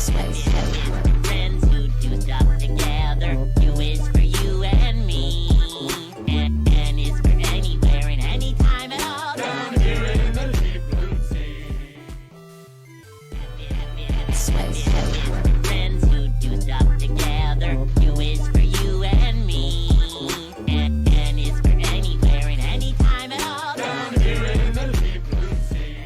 Friends who do stuff together. U is for you and me. N is for anywhere and anytime at all. Down here in the deep blue sea. Friends who do stuff together. U is for you and me. N is for anywhere and anytime at all. Down here in the deep blue sea.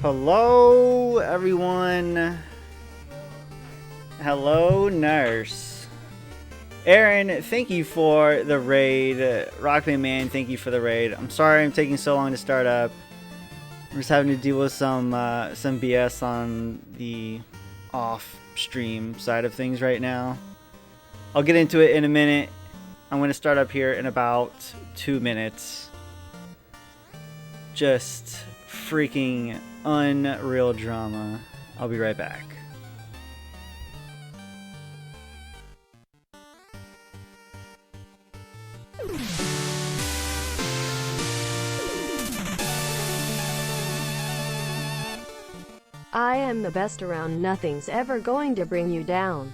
Hello, everyone. Hello, nurse. Aaron, thank you for the raid. Rockman Man, thank you for the raid. I'm sorry I'm taking so long to start up. I'm just having to deal with some BS on the off-stream side of things right now. I'll get into it in a minute. I'm going to start up here in about 2 minutes. Just freaking unreal drama. I'll be right back. I am the best around. Nothing's ever going to bring you down.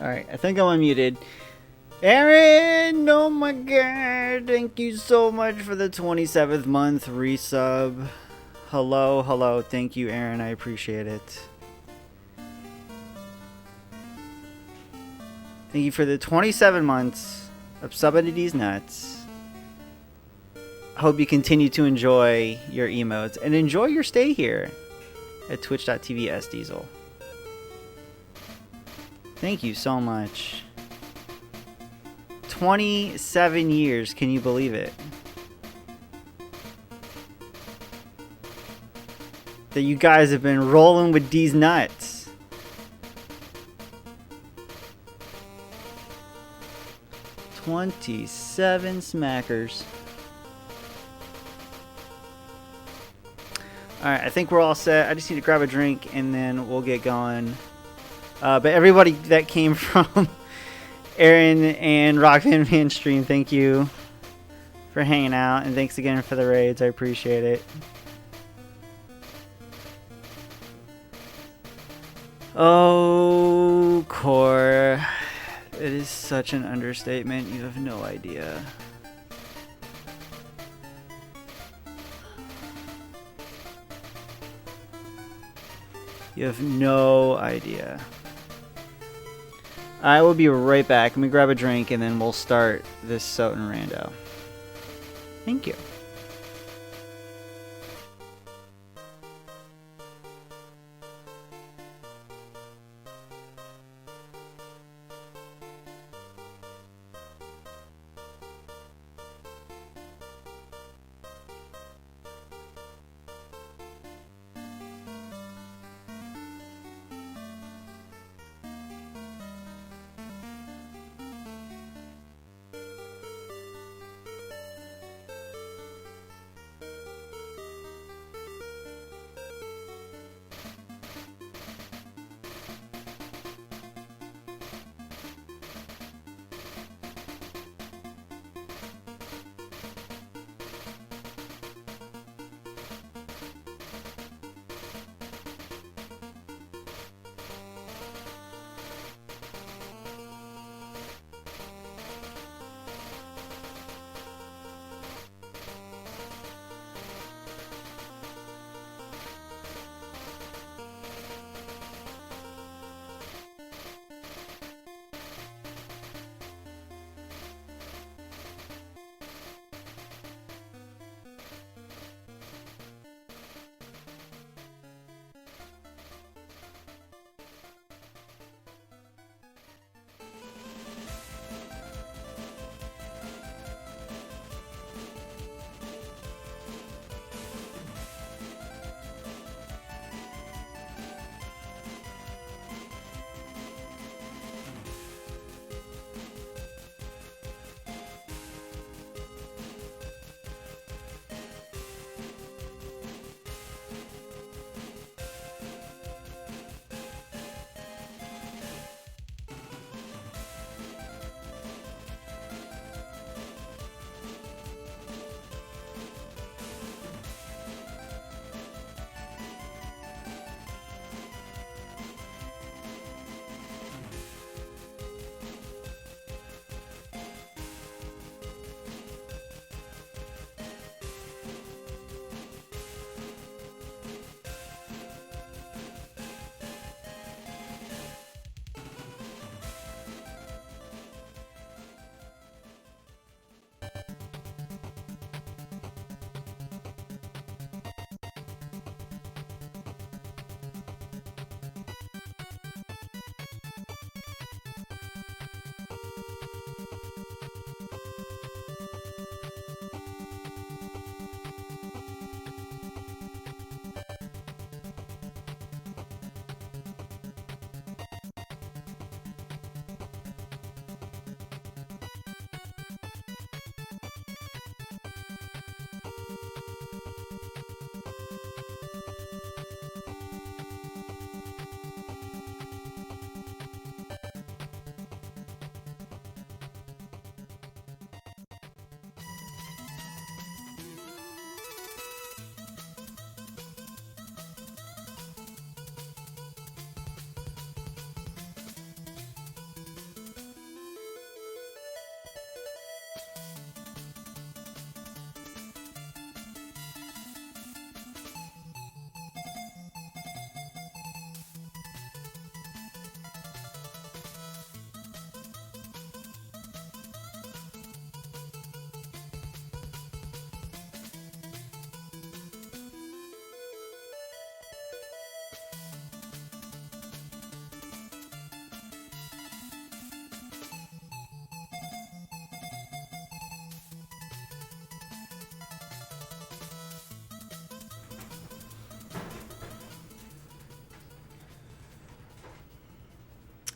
Alright, I think I'm unmuted. Aaron! Oh my god! Thank you so much for the 27th month resub. Hello, hello. Thank you, Aaron. I appreciate it. Thank you for the 27 months of subbing to these nuts. I hope you continue to enjoy your emotes and enjoy your stay here at twitch.tv sdiesel. Thank you so much. 27 years, can you believe it? That you guys have been rolling with these nuts. "27 smackers." Alright, I think we're all set. I just need to grab a drink and then we'll get going. But everybody that came from Aaron and Rockman Man stream, thank you for hanging out. And thanks again for the raids. I appreciate it. Oh, Core. It is such an understatement. You have no idea. You have no idea. I will be right back. Let me grab a drink and then we'll start this SOTN Rando. Thank you.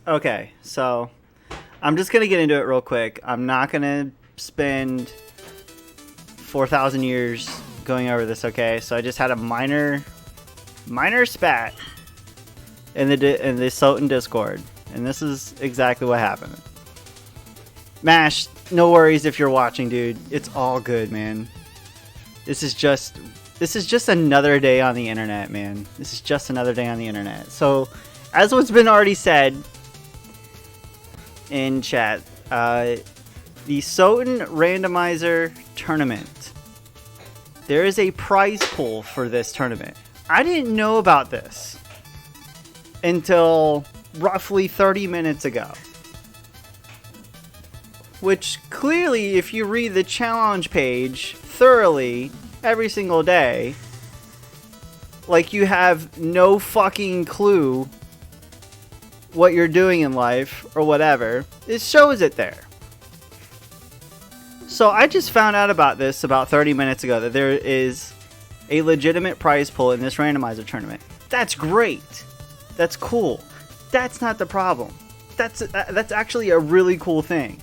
Okay, so I'm just gonna get into it real quick. I'm not gonna spend 4,000 years going over this. Okay, so I just had a minor spat in the SOTN Discord, and this is exactly what happened. Mash, no worries if you're watching, dude. It's all good, man. This is just another day on the internet, man. This is just another day on the internet. So, as what's been already said in chat, the SOTN Randomizer Tournament. There is a prize pool for this tournament. I didn't know about this until roughly 30 minutes ago. Which clearly, if you read the challenge page thoroughly every single day, like you have no fucking clue what you're doing in life or whatever, it shows it there. So I just found out about this about 30 minutes ago, that there is a legitimate prize pool in this randomizer tournament. That's great. That's cool. That's not the problem. That's actually a really cool thing.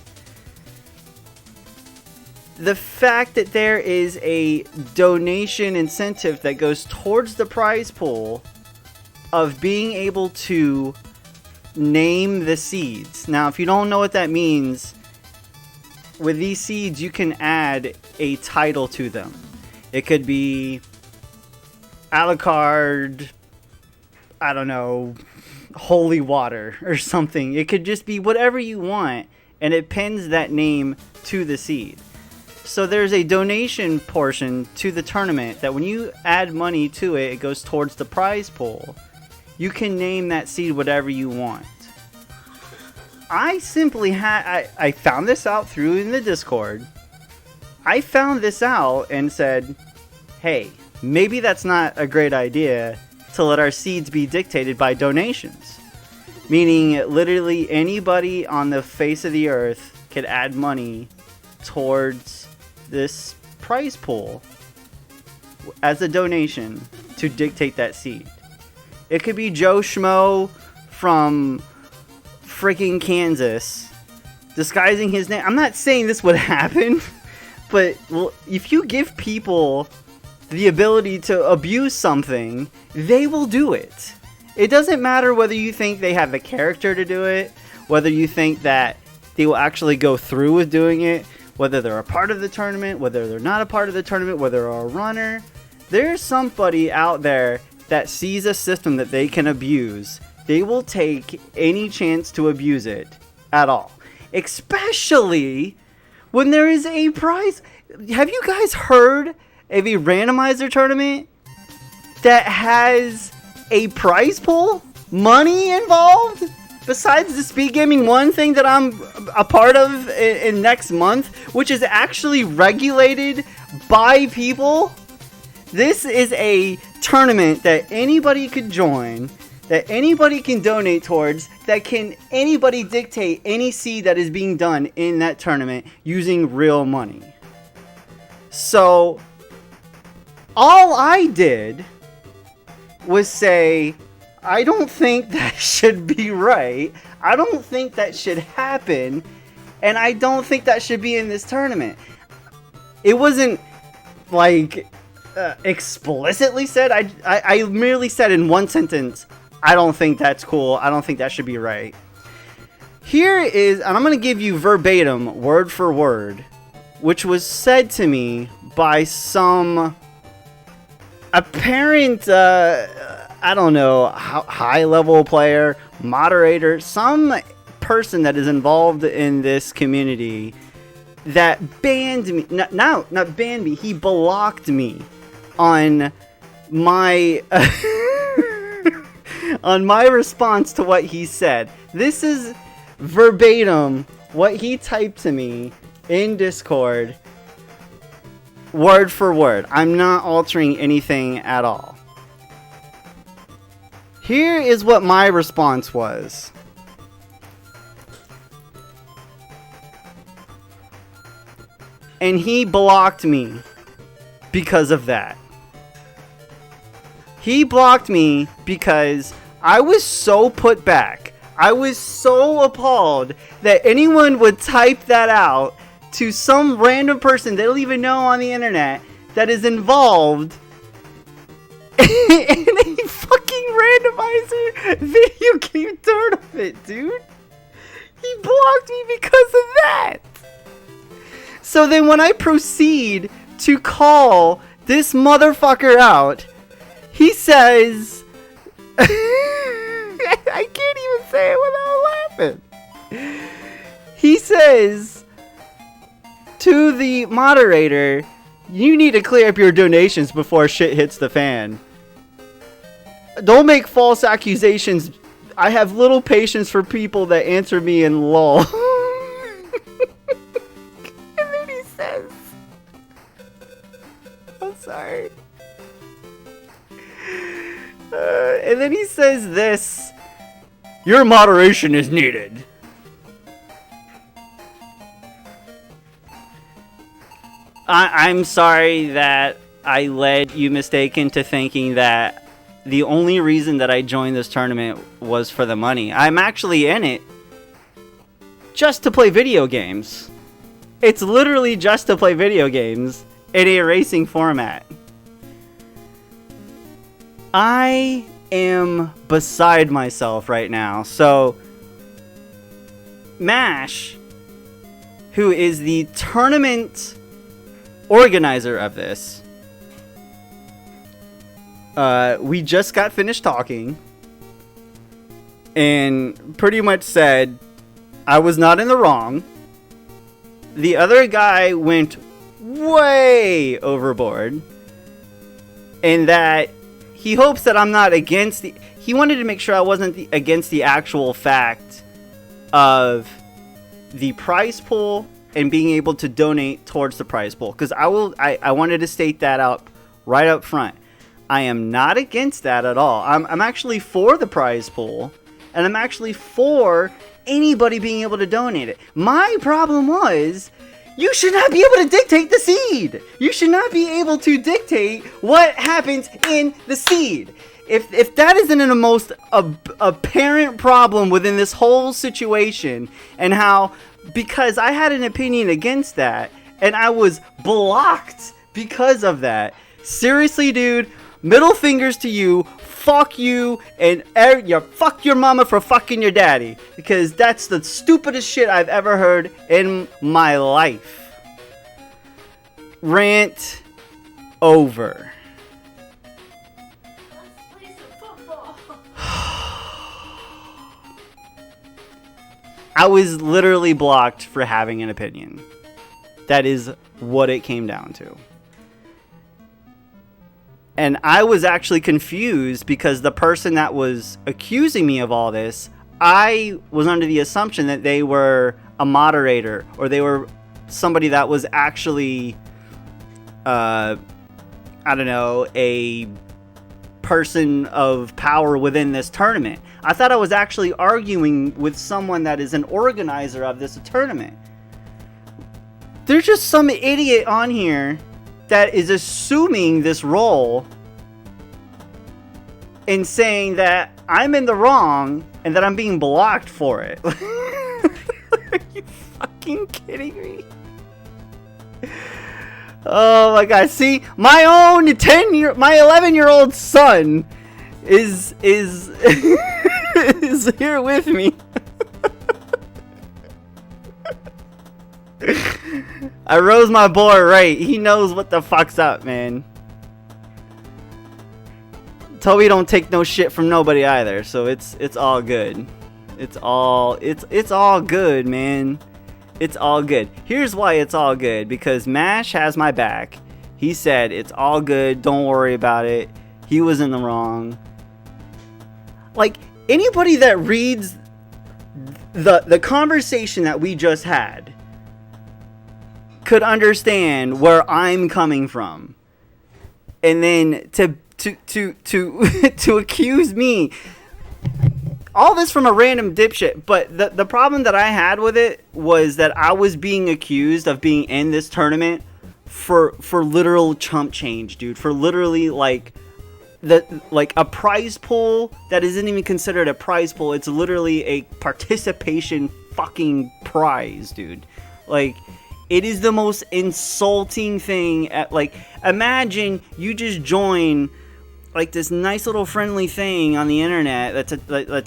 The fact that there is a donation incentive that goes towards the prize pool of being able to name the seeds. Now, if you don't know what that means, with these seeds, you can add a title to them. It could be Alucard, I don't know, holy water or something. It could just be whatever you want, and it pins that name to the seed. So there's a donation portion to the tournament that when you add money to it, it goes towards the prize pool. You can name that seed whatever you want. I simply I found this out through in the Discord. I found this out and said, hey, maybe that's not a great idea to let our seeds be dictated by donations. Meaning literally anybody on the face of the earth could add money towards this prize pool as a donation to dictate that seed. It could be Joe Schmo from freaking Kansas disguising his name. I'm not saying this would happen, but if you give people the ability to abuse something, they will do it. It doesn't matter whether you think they have the character to do it, whether you think that they will actually go through with doing it, whether they're a part of the tournament, whether they're not a part of the tournament, whether they're a runner. There's somebody out there that sees a system that they can abuse. They will take any chance to abuse it at all. Especially when there is a prize. Have you guys heard of a randomizer tournament that has a prize pool? Money involved? Besides the Speed Gaming 1 thing that I'm a part of in next month, which is actually regulated by people, this is a tournament that anybody could join, that anybody can donate towards, that can anybody dictate any seed that is being done in that tournament using real money. So, all I did was say, I don't think that should be right. I don't think that should happen. And I don't think that should be in this tournament. It wasn't like explicitly said. I merely said in one sentence, I don't think that's cool. I don't think that should be right. Here is, and I'm going to give you verbatim, word for word, which was said to me by some apparent, I don't know, high-level player, moderator, some person that is involved in this community that banned me, not banned me, he blocked me on my on my response to what he said. This is verbatim what he typed to me in Discord, word for word. I'm not altering anything at all. Here is what my response was. And he blocked me because of that. He blocked me because I was so put back. I was so appalled that anyone would type that out to some random person they don't even know on the internet that is involved in a fucking randomizer video game tournament, dude. He blocked me because of that. So then when I proceed to call this motherfucker out, he says, I can't even say it without laughing. He says to the moderator, you need to clear up your donations before shit hits the fan. Don't make false accusations. I have little patience for people that answer me in lol. And then he says, I'm sorry. And then he says this, your moderation is needed. I'm sorry that I led you mistaken to thinking that the only reason that I joined this tournament was for the money. I'm actually in it just to play video games. It's literally just to play video games in a racing format. I am beside myself right now. So, MASH, who is the tournament organizer of this, we just got finished talking and pretty much said I was not in the wrong. The other guy went way overboard, and that he hopes that I'm not against the... He wanted to make sure I wasn't against the actual fact of the prize pool and being able to donate towards the prize pool. Because I wanted to state that out right up front. I am not against that at all. I'm actually for the prize pool, and I'm actually for anybody being able to donate it. My problem was, you should not be able to dictate the seed. You should not be able to dictate what happens in the seed. If that isn't the most apparent problem within this whole situation, and how, because I had an opinion against that, and I was blocked because of that. Seriously, dude, middle fingers to you. Fuck you, and fuck your mama for fucking your daddy, because that's the stupidest shit I've ever heard in my life. Rant over. Let's play some football. I was literally blocked for having an opinion. That is what it came down to. And I was actually confused because the person that was accusing me of all this, I was under the assumption that they were a moderator, or they were somebody that was actually, I don't know, a person of power within this tournament. I thought I was actually arguing with someone that is an organizer of this tournament. There's just some idiot on here that is assuming this role and saying that I'm in the wrong and that I'm being blocked for it. Are you fucking kidding me? Oh my god, see, my own 11-year-old son is is here with me. I rose my boy right. He knows what the fuck's up, man. Toby don't take no shit from nobody either, so it's all good. It's all good, man. It's all good. Here's why it's all good, because MASH has my back. He said it's all good, don't worry about it. He was in the wrong. Like, anybody that reads the conversation that we just had could understand where I'm coming from, and then to to accuse me, all this from a random dipshit. But the problem that I had with it was that I was being accused of being in this tournament for literal chump change, dude. For literally like like a prize pool that isn't even considered a prize pool. It's literally a participation fucking prize, dude. Like, it is the most insulting thing. Like, imagine you just join like this nice little friendly thing on the internet that's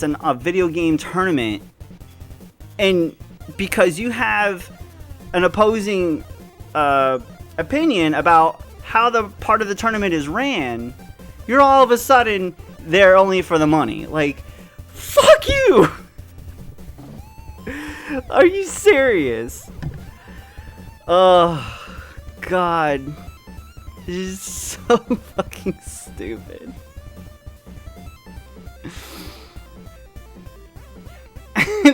a video game tournament, and because you have an opposing opinion about how the part of the tournament is ran, you're all of a sudden there only for the money. Like, fuck you! Are you serious? Oh, God. This is so fucking stupid.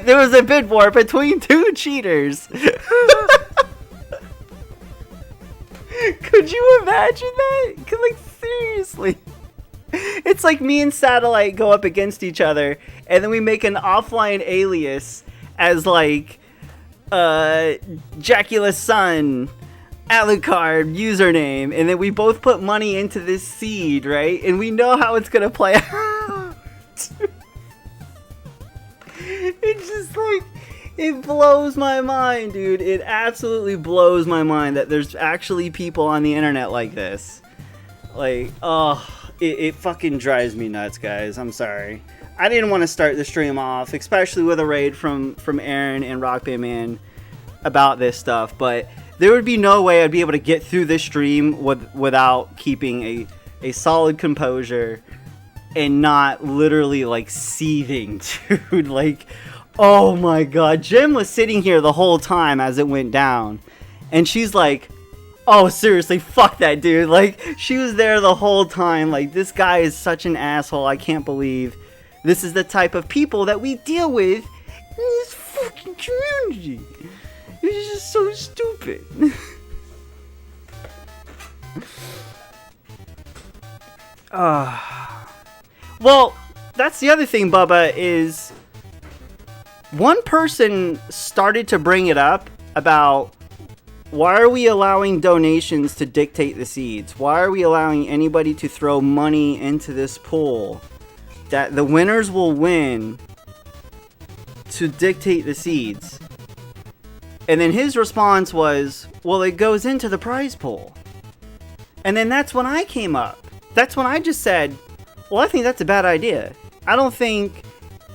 There was a bid war between two cheaters. Could you imagine that? Like, seriously. It's like me and Satellite go up against each other, and then we make an offline alias as, like, Jacula's son, Alucard username, and then we both put money into this seed, right? And we know how it's gonna play out. It's just like, it blows my mind, dude. It absolutely blows my mind that there's actually people on the internet like this. Like, oh, it fucking drives me nuts, guys. I'm sorry. I didn't want to start the stream off, especially with a raid from Aaron and Rock Band Man about this stuff, but there would be no way I'd be able to get through this stream without keeping a solid composure and not literally, like, seething, dude. Like, oh my god. Jem was sitting here the whole time as it went down, and she's like, oh, seriously, fuck that dude. Like, she was there the whole time. Like, this guy is such an asshole. I can't believe this is the type of people that we deal with in this fucking community. It's just so stupid. Well, that's the other thing, Bubba, is one person started to bring it up about, why are we allowing donations to dictate the seeds? Why are we allowing anybody to throw money into this pool that the winners will win to dictate the seeds? And then his response was, well, it goes into the prize pool. And then that's when I came up. That's when I just said, well, I think that's a bad idea. I don't think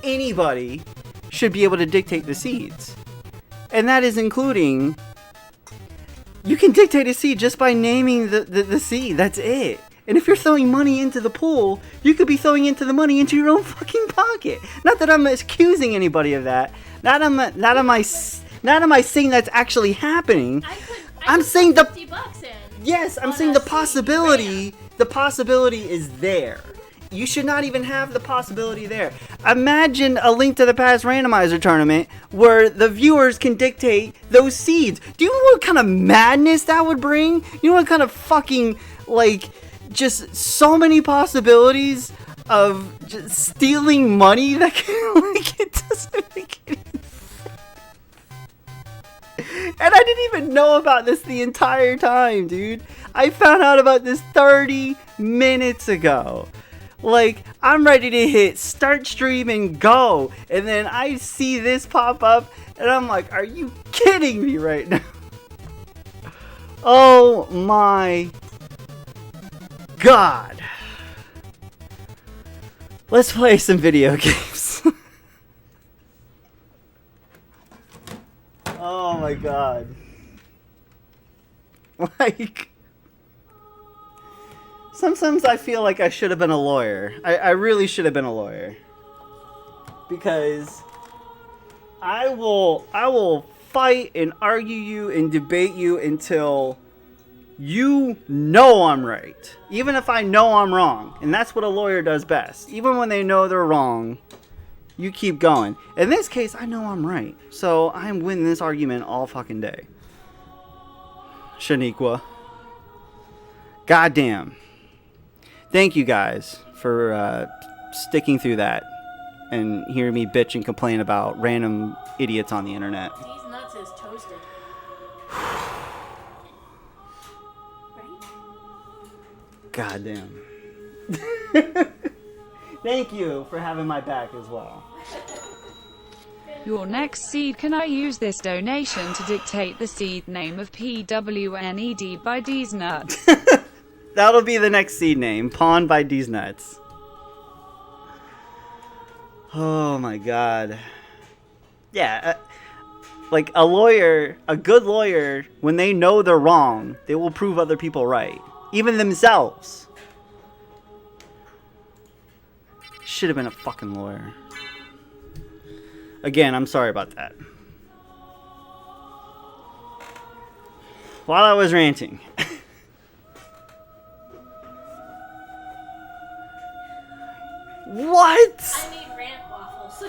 anybody should be able to dictate the seeds. And that is including, you can dictate a seed just by naming the seed. That's it. And if you're throwing money into the pool, you could be throwing into the money into your own fucking pocket. Not that I'm accusing anybody of that. Not am I saying that's actually happening. I'm saying the $50 in. Yes, I'm saying the possibility. The possibility is there. You should not even have the possibility there. Imagine a Link to the Past randomizer tournament where the viewers can dictate those seeds. Do you know what kind of madness that would bring? You know what kind of fucking, like, just so many possibilities of just stealing money that can, like, it doesn't make any sense. And I didn't even know about this the entire time, dude. I found out about this 30 minutes ago. Like, I'm ready to hit start stream and go, and then I see this pop up, and I'm like, are you kidding me right now? Oh my god. Let's play some video games. Oh my god. Like, sometimes I feel like I should have been a lawyer. I really should have been a lawyer. Because I will fight and argue you and debate you until you know I'm right. Even if I know I'm wrong. And that's what a lawyer does best. Even when they know they're wrong, you keep going. In this case, I know I'm right. So I'm winning this argument all fucking day. Shaniqua. Goddamn. Thank you guys for sticking through that and hearing me bitch and complain about random idiots on the internet. These nuts is toasted. Right? Goddamn. Thank you for having my back as well. Your next seed. Can I use this donation to dictate the seed name of PWNED by D's Nuts? That'll be the next seed name. Pawn by D's Nuts. Oh my god. Yeah, like a lawyer, a good lawyer, when they know they're wrong, they will prove other people right. Even themselves. Should have been a fucking lawyer. Again, I'm sorry about that. While I was ranting. What? I need rant waffles.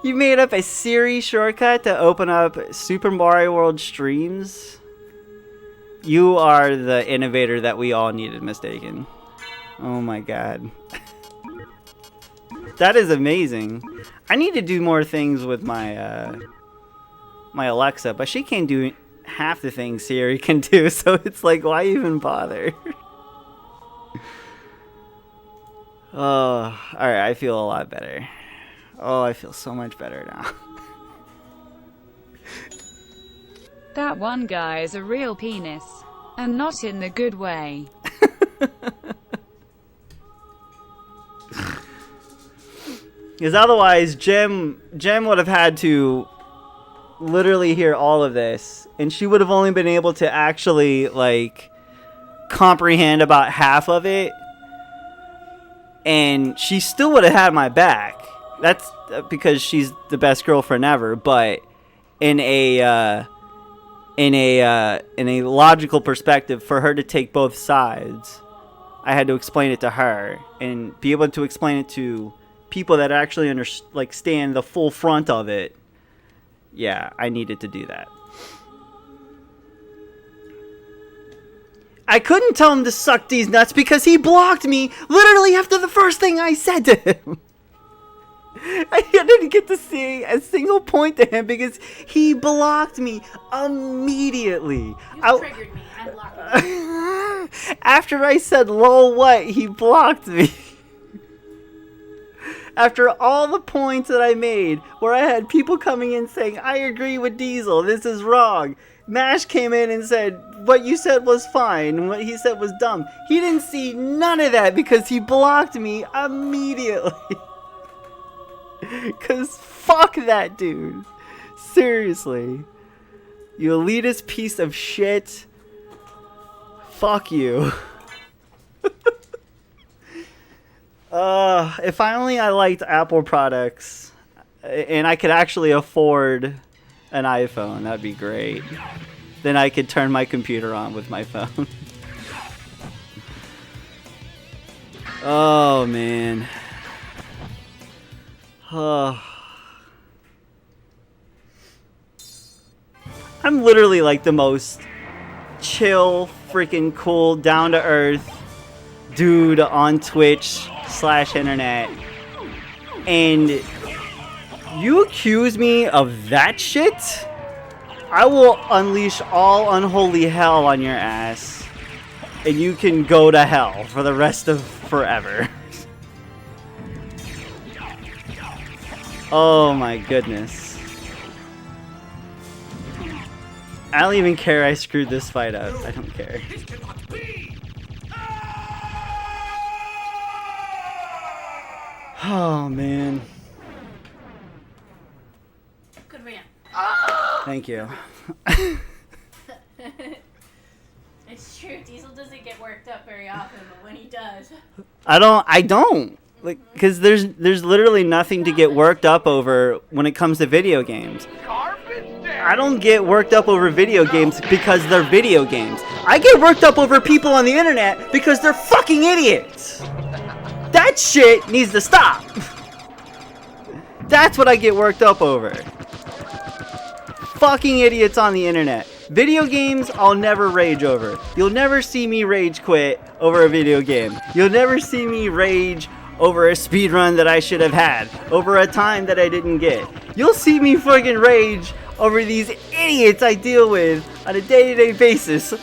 You made up a Siri shortcut to open up Super Mario World streams? You are the innovator that we all needed, Mistaken. Oh my god. That is amazing. I need to do more things with my my Alexa, but she can't do half the things Siri can do, so it's like, why even bother? Oh, alright, I feel a lot better. Oh, I feel so much better now. That one guy is a real penis. And not in the good way. Because otherwise, Jem would have had to literally hear all of this, and she would have only been able to actually, like, comprehend about half of it, and she still would have had my back. That's because she's the best girlfriend ever, but in a logical perspective, for her to take both sides, I had to explain it to her and be able to explain it to people that actually understand the full front of it. Yeah, I needed to do that. I couldn't tell him to suck these nuts because he blocked me literally after the first thing I said to him. I didn't get to see a single point to him because he blocked me immediately. You triggered me. I'm blocking you. After I said lol what, he blocked me. After all the points that I made, where I had people coming in saying, I agree with Diesel, this is wrong. Mash came in and said, what you said was fine, and what he said was dumb. He didn't see none of that because he blocked me immediately. Because fuck that dude. Seriously. You elitist piece of shit. Fuck you. If only I liked Apple products and I could actually afford an iPhone, that'd be great. Then I could turn my computer on with my phone. Oh man. Oh. I'm literally like the most chill, freaking cool, down to earth dude on Twitch/internet, and you accuse me of that shit? I will unleash all unholy hell on your ass, and you can go to hell for the rest of forever. Oh my goodness. I don't even care I screwed this fight up. I don't care. Oh man. Good rant. Thank you. It's true. Diesel doesn't get worked up very often, but when he does, I don't. Like, cause there's literally nothing to get worked up over when it comes to video games. I don't get worked up over video games because they're video games. I get worked up over people on the internet because they're fucking idiots. That shit needs to stop. That's what I get worked up over. Fucking idiots on the internet. Video games, I'll never rage over. You'll never see me rage quit over a video game. You'll never see me rage over a speedrun that I should have had. Over a time that I didn't get. You'll see me fucking rage over these idiots I deal with on a day-to-day basis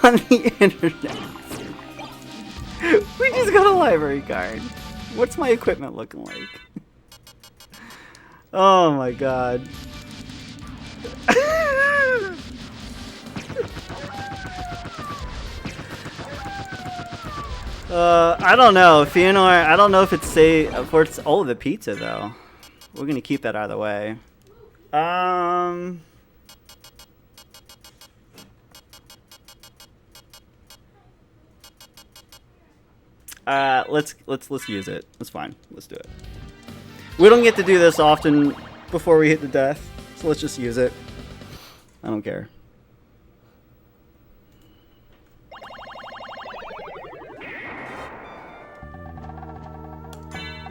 on the internet. We just got a library card. What's my equipment looking like? Oh my god. I don't know. Fëanor, I don't know if it's safe. Of course, oh, the pizza though. We're gonna keep that out of the way. Let's use it. That's fine. Let's do it. We don't get to do this often before we hit the death, so let's just use it. I don't care.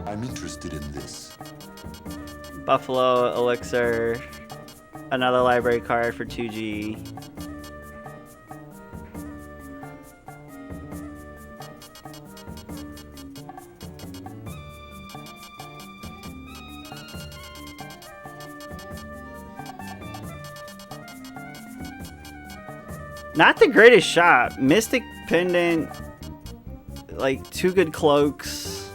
I'm interested in this. Buffalo elixir, another library card for 2G. Not the greatest shot. Mystic Pendant, like 2 good cloaks.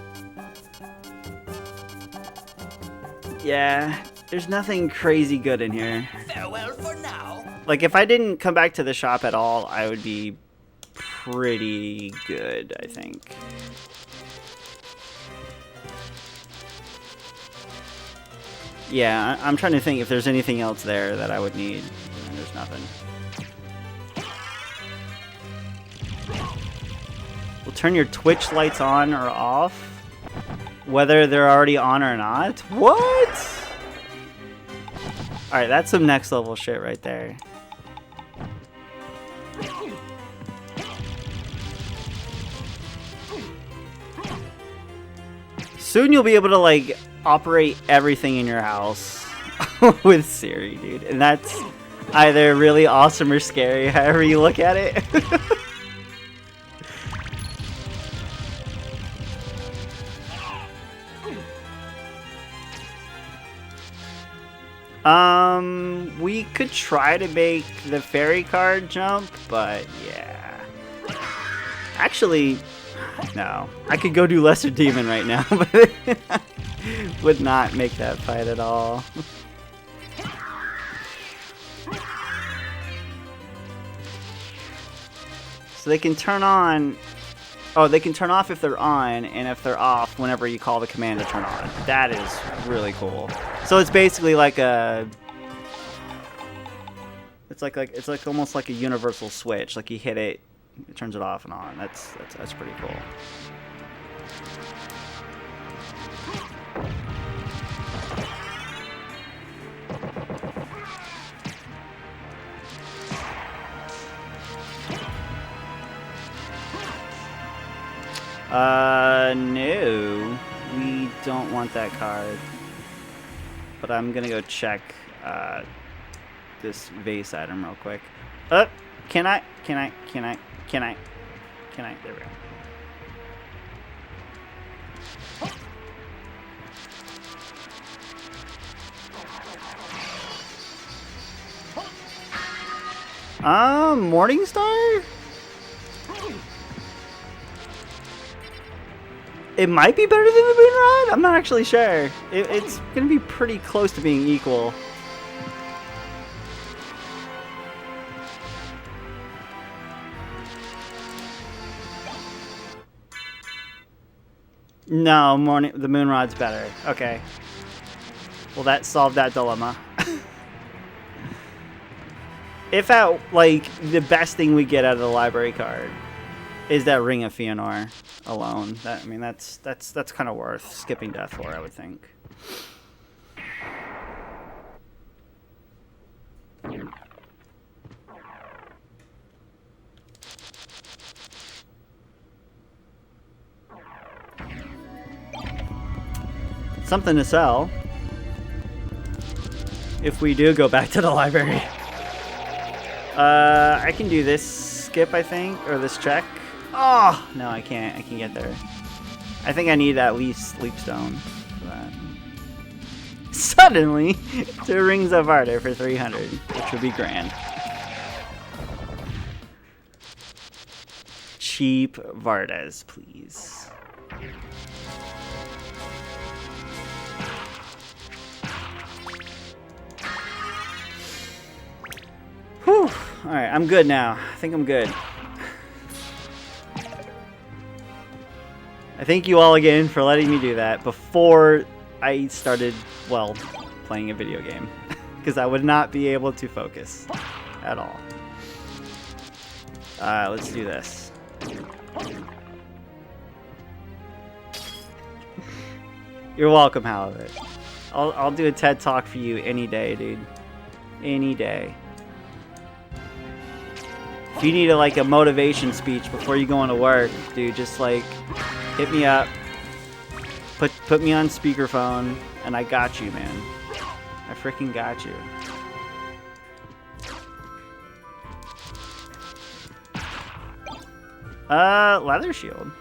Yeah, there's nothing crazy good in here. Farewell for now. Like, if I didn't come back to the shop at all, I would be pretty good, I think. Yeah, I'm trying to think if there's anything else there that I would need. And there's nothing. We'll turn your Twitch lights on or off, whether they're already on or not. What? Alright, that's some next level shit right there. Soon you'll be able to, like, operate everything in your house with Siri, dude. And that's either really awesome or scary, however you look at it. We could try to make the fairy card jump, but yeah. Actually, no. I could go do Lesser Demon right now, but would not make that fight at all. So they can turn on... Oh, they can turn off if they're on, and if they're off, whenever you call the command to turn on. That is really cool. So it's basically like a... It's like almost like a universal switch. Like you hit it, it turns it off and on. That's pretty cool. No. We don't want that card. But I'm gonna go check, this vase item real quick. Can I? There we go. Morningstar? It might be better than the Moonrod? I'm not actually sure. It's gonna be pretty close to being equal. No, the Moonrod's better. Okay. Well, that solved that dilemma. If like, the best thing we get out of the library card is that Ring of Fëanor alone. I mean, that's kind of worth skipping death for, I would think. Something to sell if we do go back to the library. I can do this skip, I think, or this check. Oh, no, I can't. I can get there. I think I need at least Sleep Stone for that. Suddenly, 2 Rings of Ardor for 300, which would be grand. cheap Vardes, please. Whew. Alright, I'm good now. I think I'm good. I thank you all again for letting me do that before I started, well, playing a video game. Because I would not be able to focus at all. Let's do this. You're welcome, Halibut. I'll do a TED Talk for you any day, dude. Any day. If you need a motivation speech before you go into work, dude, just like hit me up. Put me on speakerphone, and I got you, man. I freaking got you. Leather shield.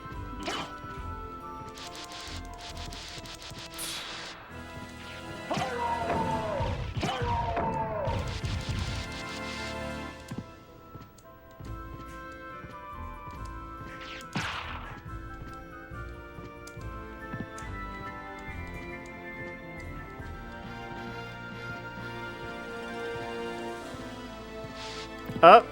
Up.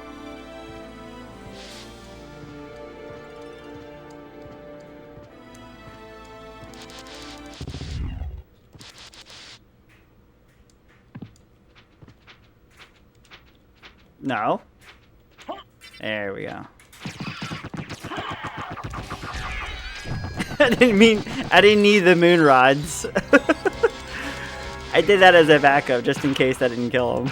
No. There we go. I didn't need the moon rods. I did that as a backup just in case that didn't kill him.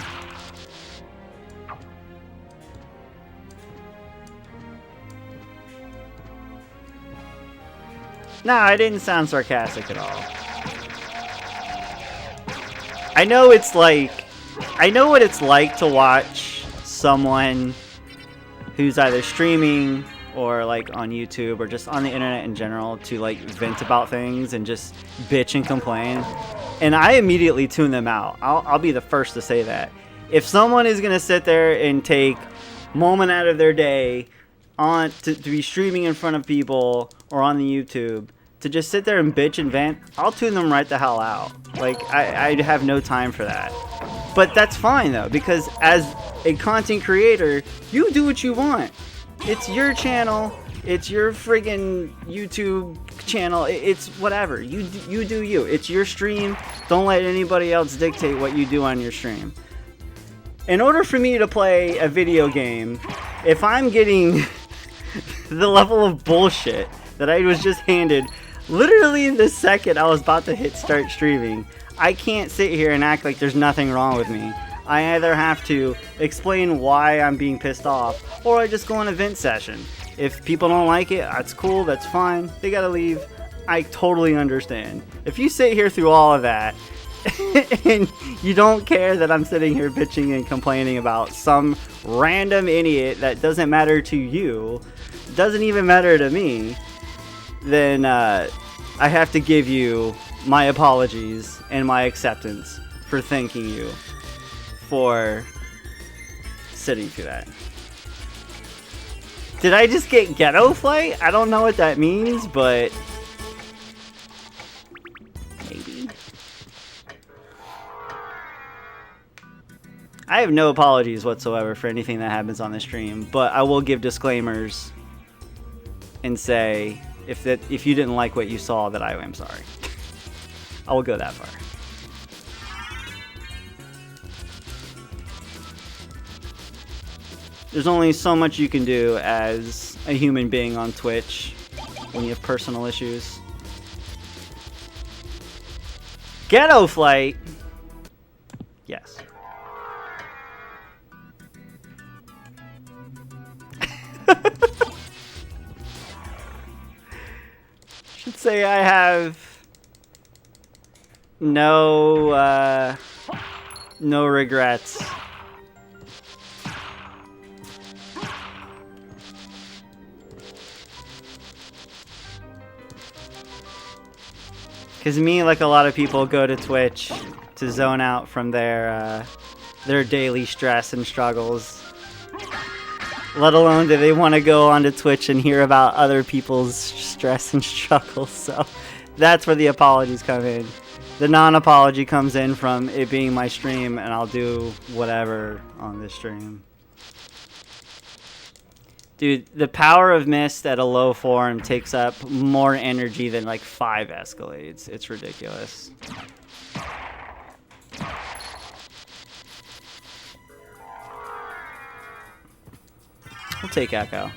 No, I didn't sound sarcastic at all. I know what it's like to watch someone who's either streaming or on YouTube or just on the internet in general to vent about things and just bitch and complain. And I immediately tune them out. I'll be the first to say that. If someone is gonna sit there and take a moment out of their day to be streaming in front of people or on the YouTube to just sit there and bitch and vent, I'll tune them right the hell out. I have no time for that. But that's fine though, because as a content creator, you do what you want. It's your channel. It's your friggin' YouTube channel. It's whatever. You do you. It's your stream. Don't let anybody else dictate what you do on your stream. In order for me to play a video game, if I'm getting the level of bullshit that I was just handed literally the second I was about to hit start streaming, I can't sit here and act like there's nothing wrong with me. I either have to explain why I'm being pissed off, or I just go on a vent session. If people don't like it, that's cool, that's fine. They gotta leave. I totally understand. If you sit here through all of that, and you don't care that I'm sitting here bitching and complaining about some random idiot that doesn't matter to you, doesn't even matter to me, then I have to give you my apologies and my acceptance for thanking you for sitting through that. Did I just get ghetto flight? I don't know what that means, but maybe. I have no apologies whatsoever for anything that happens on the stream, but I will give disclaimers and say if you didn't like what you saw, that I am sorry. I will go that far. There's only so much you can do as a human being on Twitch when you have personal issues. Ghetto flight. Yes. Should say I have no regrets. Because me, like a lot of people, go to Twitch to zone out from their daily stress and struggles. Let alone do they want to go onto Twitch and hear about other people's stress and struggles. So that's where the apologies come in. The non-apology comes in from it being my stream, and I'll do whatever on this stream. Dude, the power of mist at a low form takes up more energy than like 5 escalades. It's ridiculous. We'll take Echo.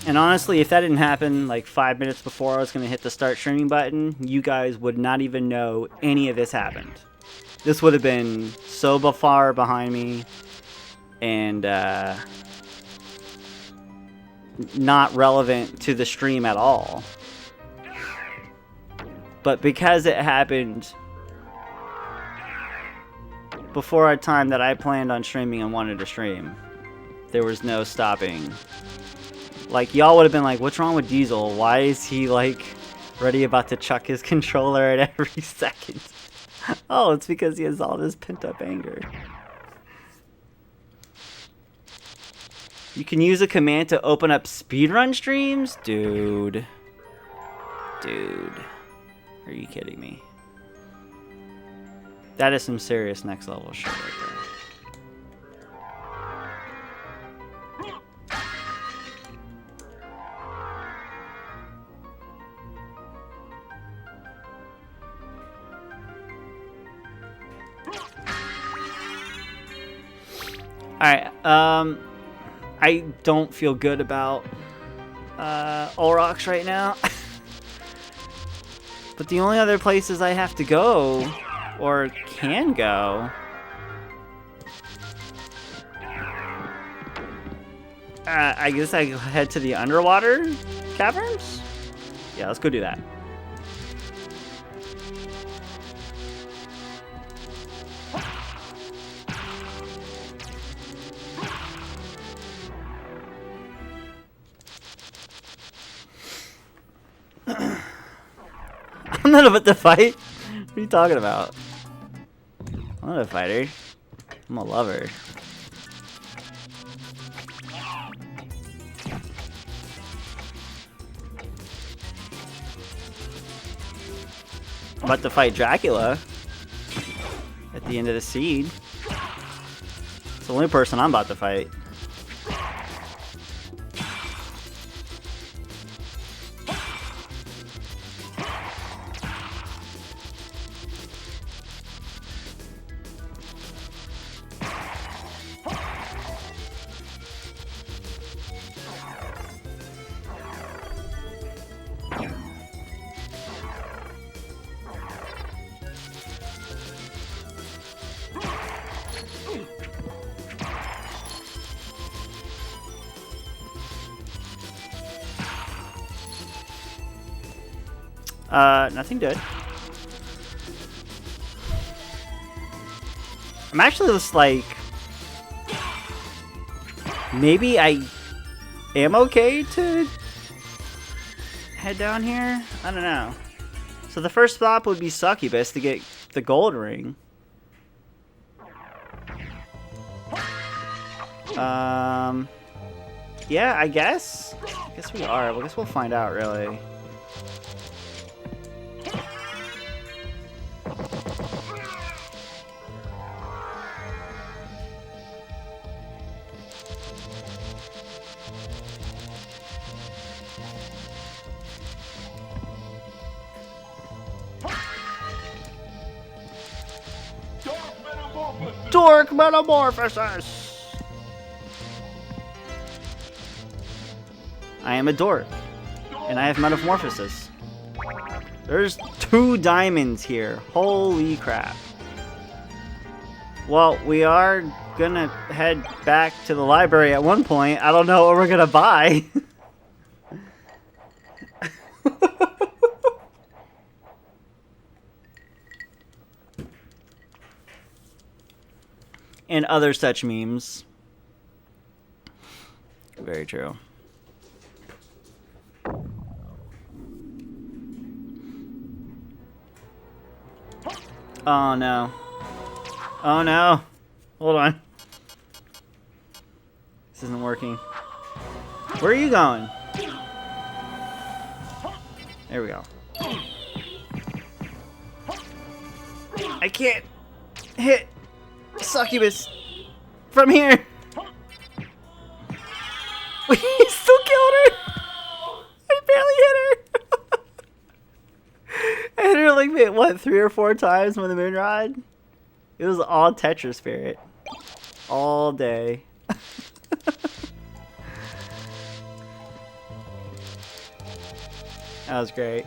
And honestly, if that didn't happen like 5 minutes before I was going to hit the start streaming button, you guys would not even know any of this happened. This would have been so far behind me and not relevant to the stream at all. But because it happened before a time that I planned on streaming and wanted to stream, there was no stopping. Like, y'all would have been like, what's wrong with Diesel? Why is he, like, ready about to chuck his controller at every second? Oh, it's because he has all this pent-up anger. You can use a command to open up speedrun streams? Dude. Are you kidding me? That is some serious next level shit right there. Alright, I don't feel good about Olrox right now. But the only other places I have to go, or can go, I guess I head to the underwater caverns? Yeah, let's go do that. I'm not about to fight. What are you talking about? I'm not a fighter. I'm a lover. I'm about to fight Dracula at the end of the seed. It's the only person I'm about to fight. Nothing good. I'm actually just like, maybe I am okay to head down here? I don't know. So the first stop would be Succubus to get the gold ring. Yeah, I guess. I guess we are. Well, I guess we'll find out, really. Dork Metamorphosis! I am a dork. And I have Metamorphosis. There's 2 diamonds here. Holy crap. Well, we are gonna head back to the library at one point. I don't know what we're gonna buy. And other such memes. Very true. Oh no. Oh no. Hold on. This isn't working. Where are you going? There we go. I can't hit Succubus from here. We still killed her. I barely hit her. I hit her like, what, 3 or 4 times with the moon rod? It was all Tetra Spirit. All day. That was great.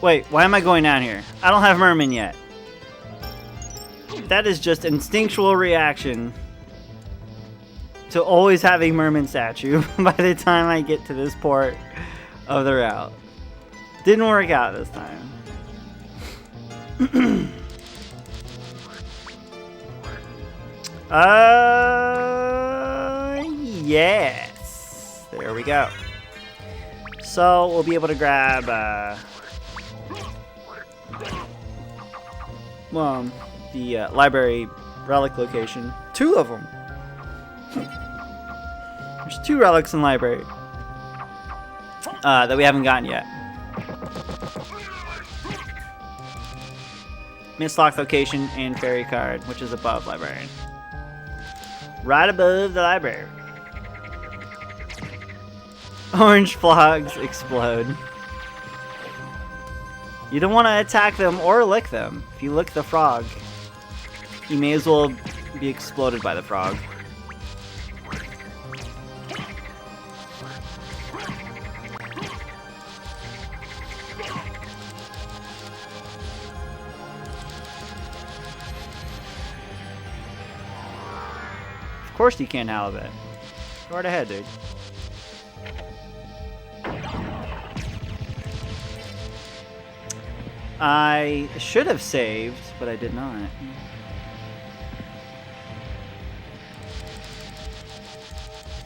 Wait, why am I going down here? I don't have Merman yet. That is just instinctual reaction to always having Merman statue by the time I get to this part of the route. Didn't work out this time. Yes. There we go. So we'll be able to grab the library relic location. 2 of them. There's 2 relics in library that we haven't gotten yet. Mislocked location and fairy card, which is above librarian. Right above the library. Orange frogs explode. You don't want to attack them or lick them. If you lick the frog, you may as well be exploded by the frog. Of course you can't halibut. Go right ahead, dude. I should have saved, but I did not.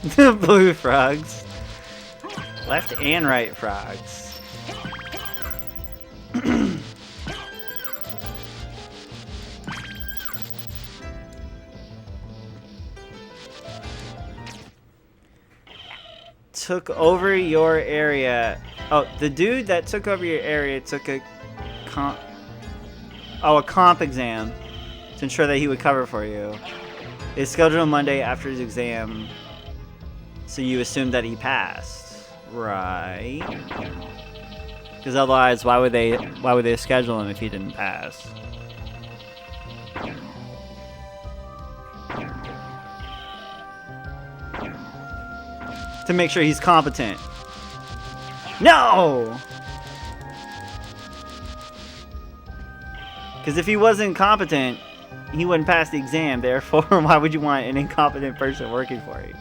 The blue frogs. Left and right frogs. Took over your area. Oh, the dude that took over your area took a comp exam to ensure that he would cover for you. It's scheduled on Monday after his exam, so you assume that he passed, right? Because otherwise, why would they schedule him if he didn't pass? To make sure he's competent. No! Because if he wasn't competent, he wouldn't pass the exam. Therefore, why would you want an incompetent person working for you?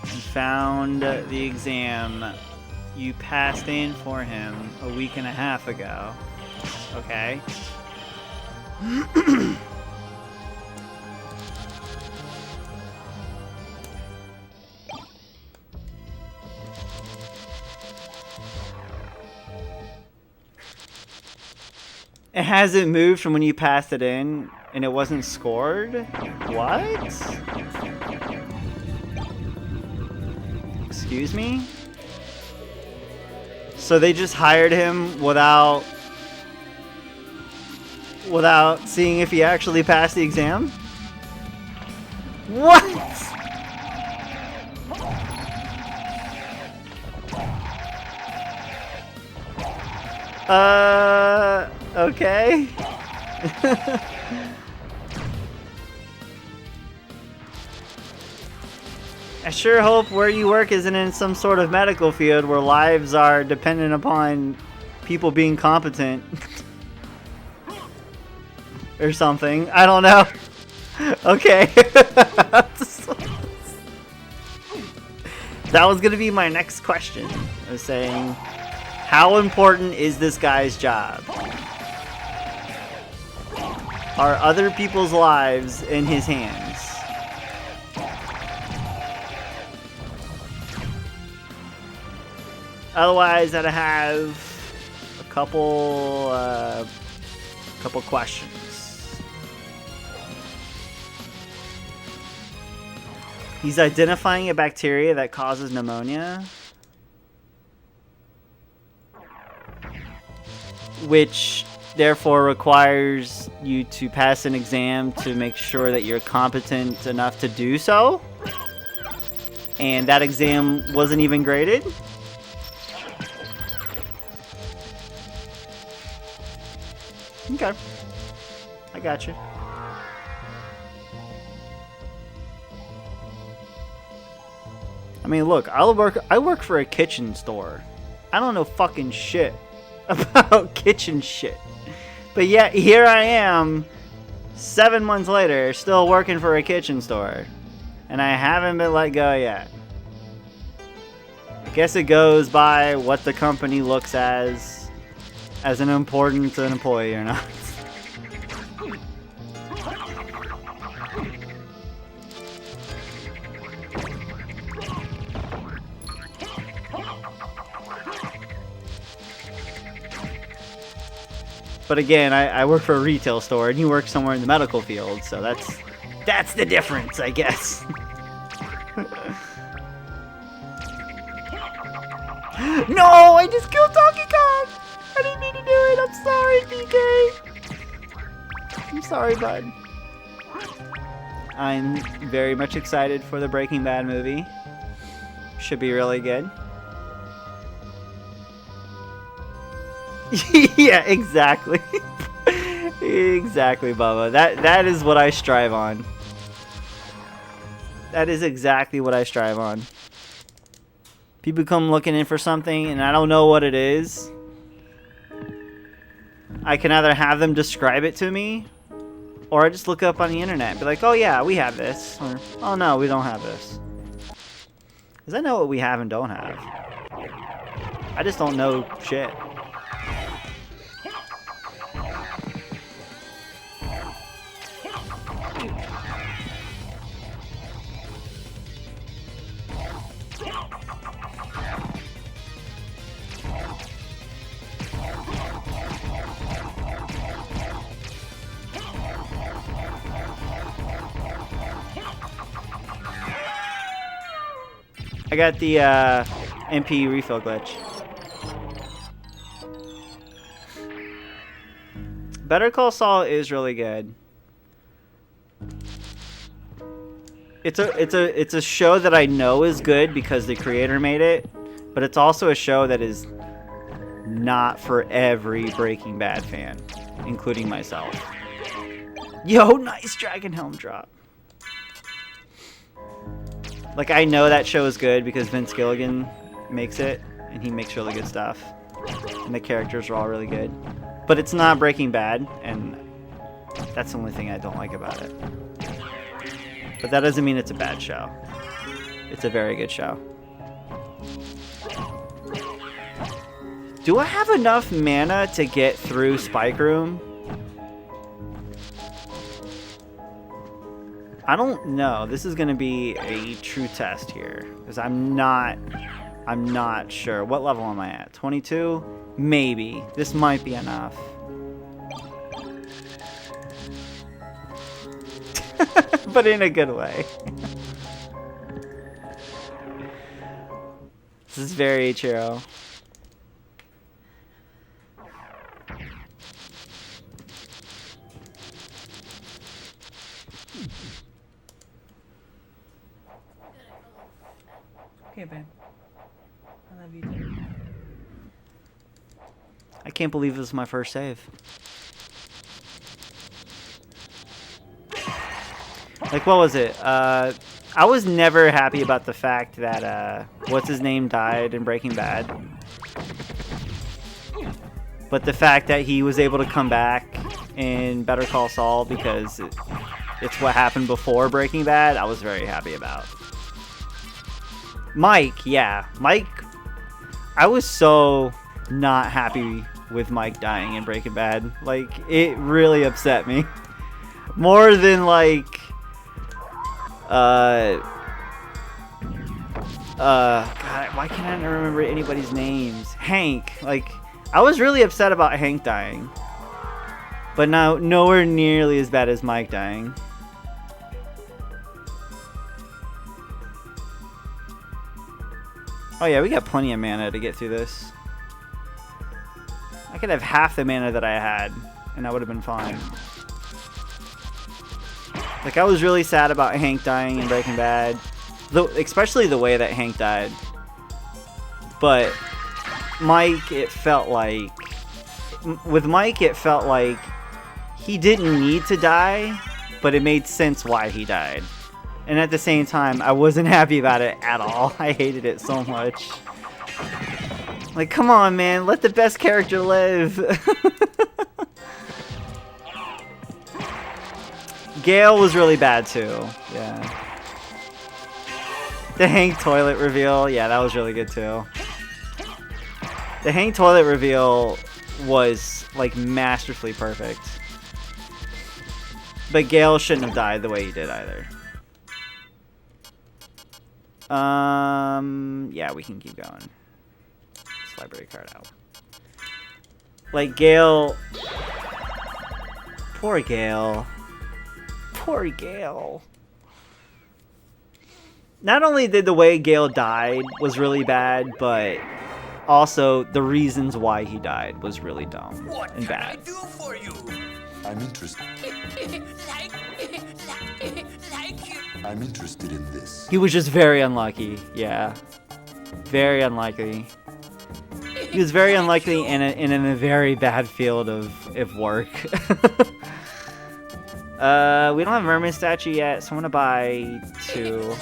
You found the exam. You passed in for him a week and a half ago. Okay. It hasn't moved from when you passed it in, and it wasn't scored? What? Excuse me? So they just hired him without seeing if he actually passed the exam? What? Okay. I sure hope where you work isn't in some sort of medical field where lives are dependent upon people being competent. Or something. I don't know. Okay. That was gonna be my next question. I was saying, how important is this guy's job? Are other people's lives in his hands? Otherwise, I'd have a couple questions. He's identifying a bacteria that causes pneumonia, which therefore requires you to pass an exam to make sure that you're competent enough to do so. And that exam wasn't even graded. Okay. I got you. I mean, look, I work for a kitchen store. I don't know fucking shit about kitchen shit. But yet, here I am, 7 months later, still working for a kitchen store. And I haven't been let go yet. I guess it goes by what the company looks as an important employee or not. But again, I work for a retail store, and you work somewhere in the medical field, so that's the difference, I guess. No, I just killed Donkey Kong! I didn't mean to do it. I'm sorry, DK. I'm sorry, bud. I'm very much excited for the Breaking Bad movie. Should be really good. Yeah, exactly. Exactly, Bubba. That is what I strive on. That is exactly what I strive on. People come looking in for something and I don't know what it is. I can either have them describe it to me, or I just look up on the internet and be like, oh yeah, we have this. Or, oh no, we don't have this. Because I know what we have and don't have. I just don't know shit. I got the MP refill glitch. Better Call Saul is really good. It's a show that I know is good because the creator made it, but it's also a show that is not for every Breaking Bad fan, including myself. Yo, nice Dragon Helm drop. Like, I know that show is good because Vince Gilligan makes it, and he makes really good stuff. And the characters are all really good. But it's not Breaking Bad, and that's the only thing I don't like about it. But that doesn't mean it's a bad show. It's a very good show. Do I have enough mana to get through Spike Room? I don't know. This is going to be a true test here, because I'm not sure. What level am I at? 22? Maybe. This might be enough. But in a good way. This is very Ichiro. Okay, babe. I love you too. I can't believe this is my first save. Like, what was it? I I was never happy about the fact that, what's his name died in Breaking Bad. But the fact that he was able to come back in Better Call Saul because it's what happened before Breaking Bad, I was very happy about. Mike, yeah. Mike, I was so not happy with Mike dying in Breaking Bad. Like, it really upset me. More than, like, God, why can't I remember anybody's names? Hank, like, I was really upset about Hank dying. But now, nowhere nearly as bad as Mike dying. Oh yeah, we got plenty of mana to get through this. I could have half the mana that I had, and I would have been fine. Like, I was really sad about Hank dying in Breaking Bad. Especially the way that Hank died. But Mike, it felt like... With Mike, it felt like he didn't need to die, but it made sense why he died. And at the same time, I wasn't happy about it at all. I hated it so much. Like, come on, man. Let the best character live. Gale was really bad, too. Yeah. The Hank toilet reveal. Yeah, that was really good, too. The Hank toilet reveal was, like, masterfully perfect. But Gale shouldn't have died the way he did, either. Yeah, we can keep going. This library card out. Like, Gale... Poor Gale. Poor Gale. Not only did the way Gale died was really bad, but also the reasons why he died was really dumb and bad. I'm interested. I'm interested in this. He was just very unlucky. Yeah. Very unlucky. He was very unlucky and in a very bad field of work. We don't have a mermaid statue yet, so I'm gonna buy 2.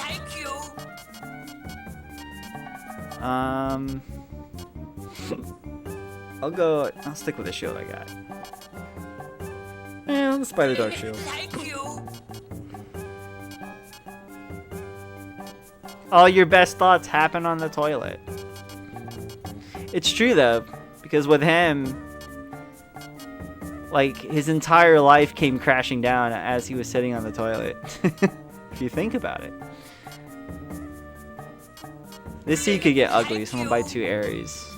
I'll stick with the shield I got. Yeah, let's buy the dark shield. All your best thoughts happen on the toilet. It's true though, because with him, like, his entire life came crashing down as he was sitting on the toilet. If you think about it. This seed could get ugly, so I'm gonna buy 2 Aries.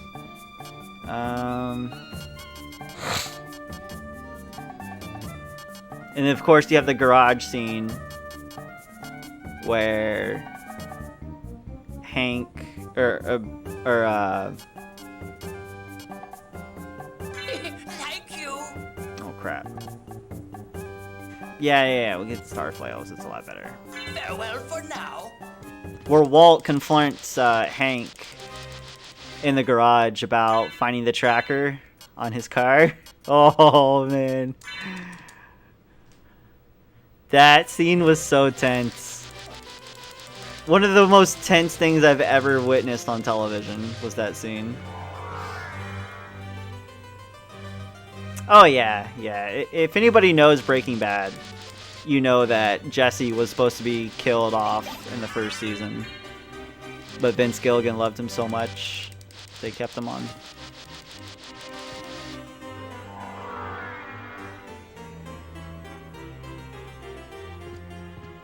And of course you have the garage scene where Hank oh crap. Yeah, we'll get Starflails, it's a lot better. Farewell for now. Where Walt confronts Hank in the garage about finding the tracker on his car. Oh man. That scene was so tense. One of the most tense things I've ever witnessed on television was that scene. Oh yeah. If anybody knows Breaking Bad, you know that Jesse was supposed to be killed off in the first season. But Vince Gilligan loved him so much, they kept him on.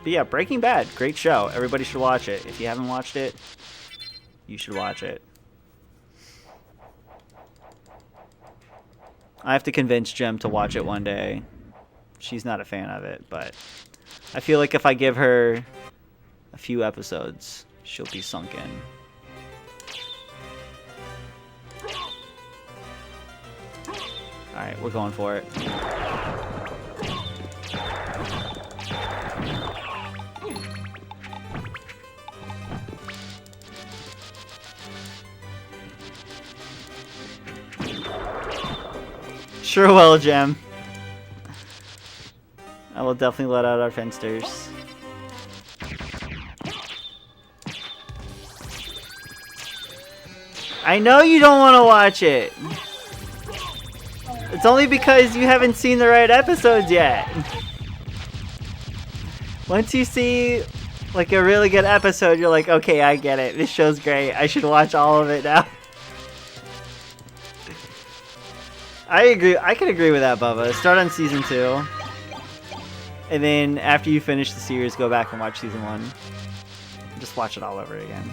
But yeah, Breaking Bad, great show. Everybody should watch it. If you haven't watched it, you should watch it. I have to convince Jem to watch it one day. She's not a fan of it, but I feel like if I give her a few episodes, she'll be sunk in. Alright, we're going for it. Sure will, Jem. I will definitely let out our fensters. I know you don't want to watch it. It's only because you haven't seen the right episodes yet. Once you see like a really good episode, you're like, okay, I get it. This show's great. I should watch all of it now. I agree. I can agree with that, Bubba. Start on season 2. And then after you finish the series, go back and watch season 1. Just watch it all over again.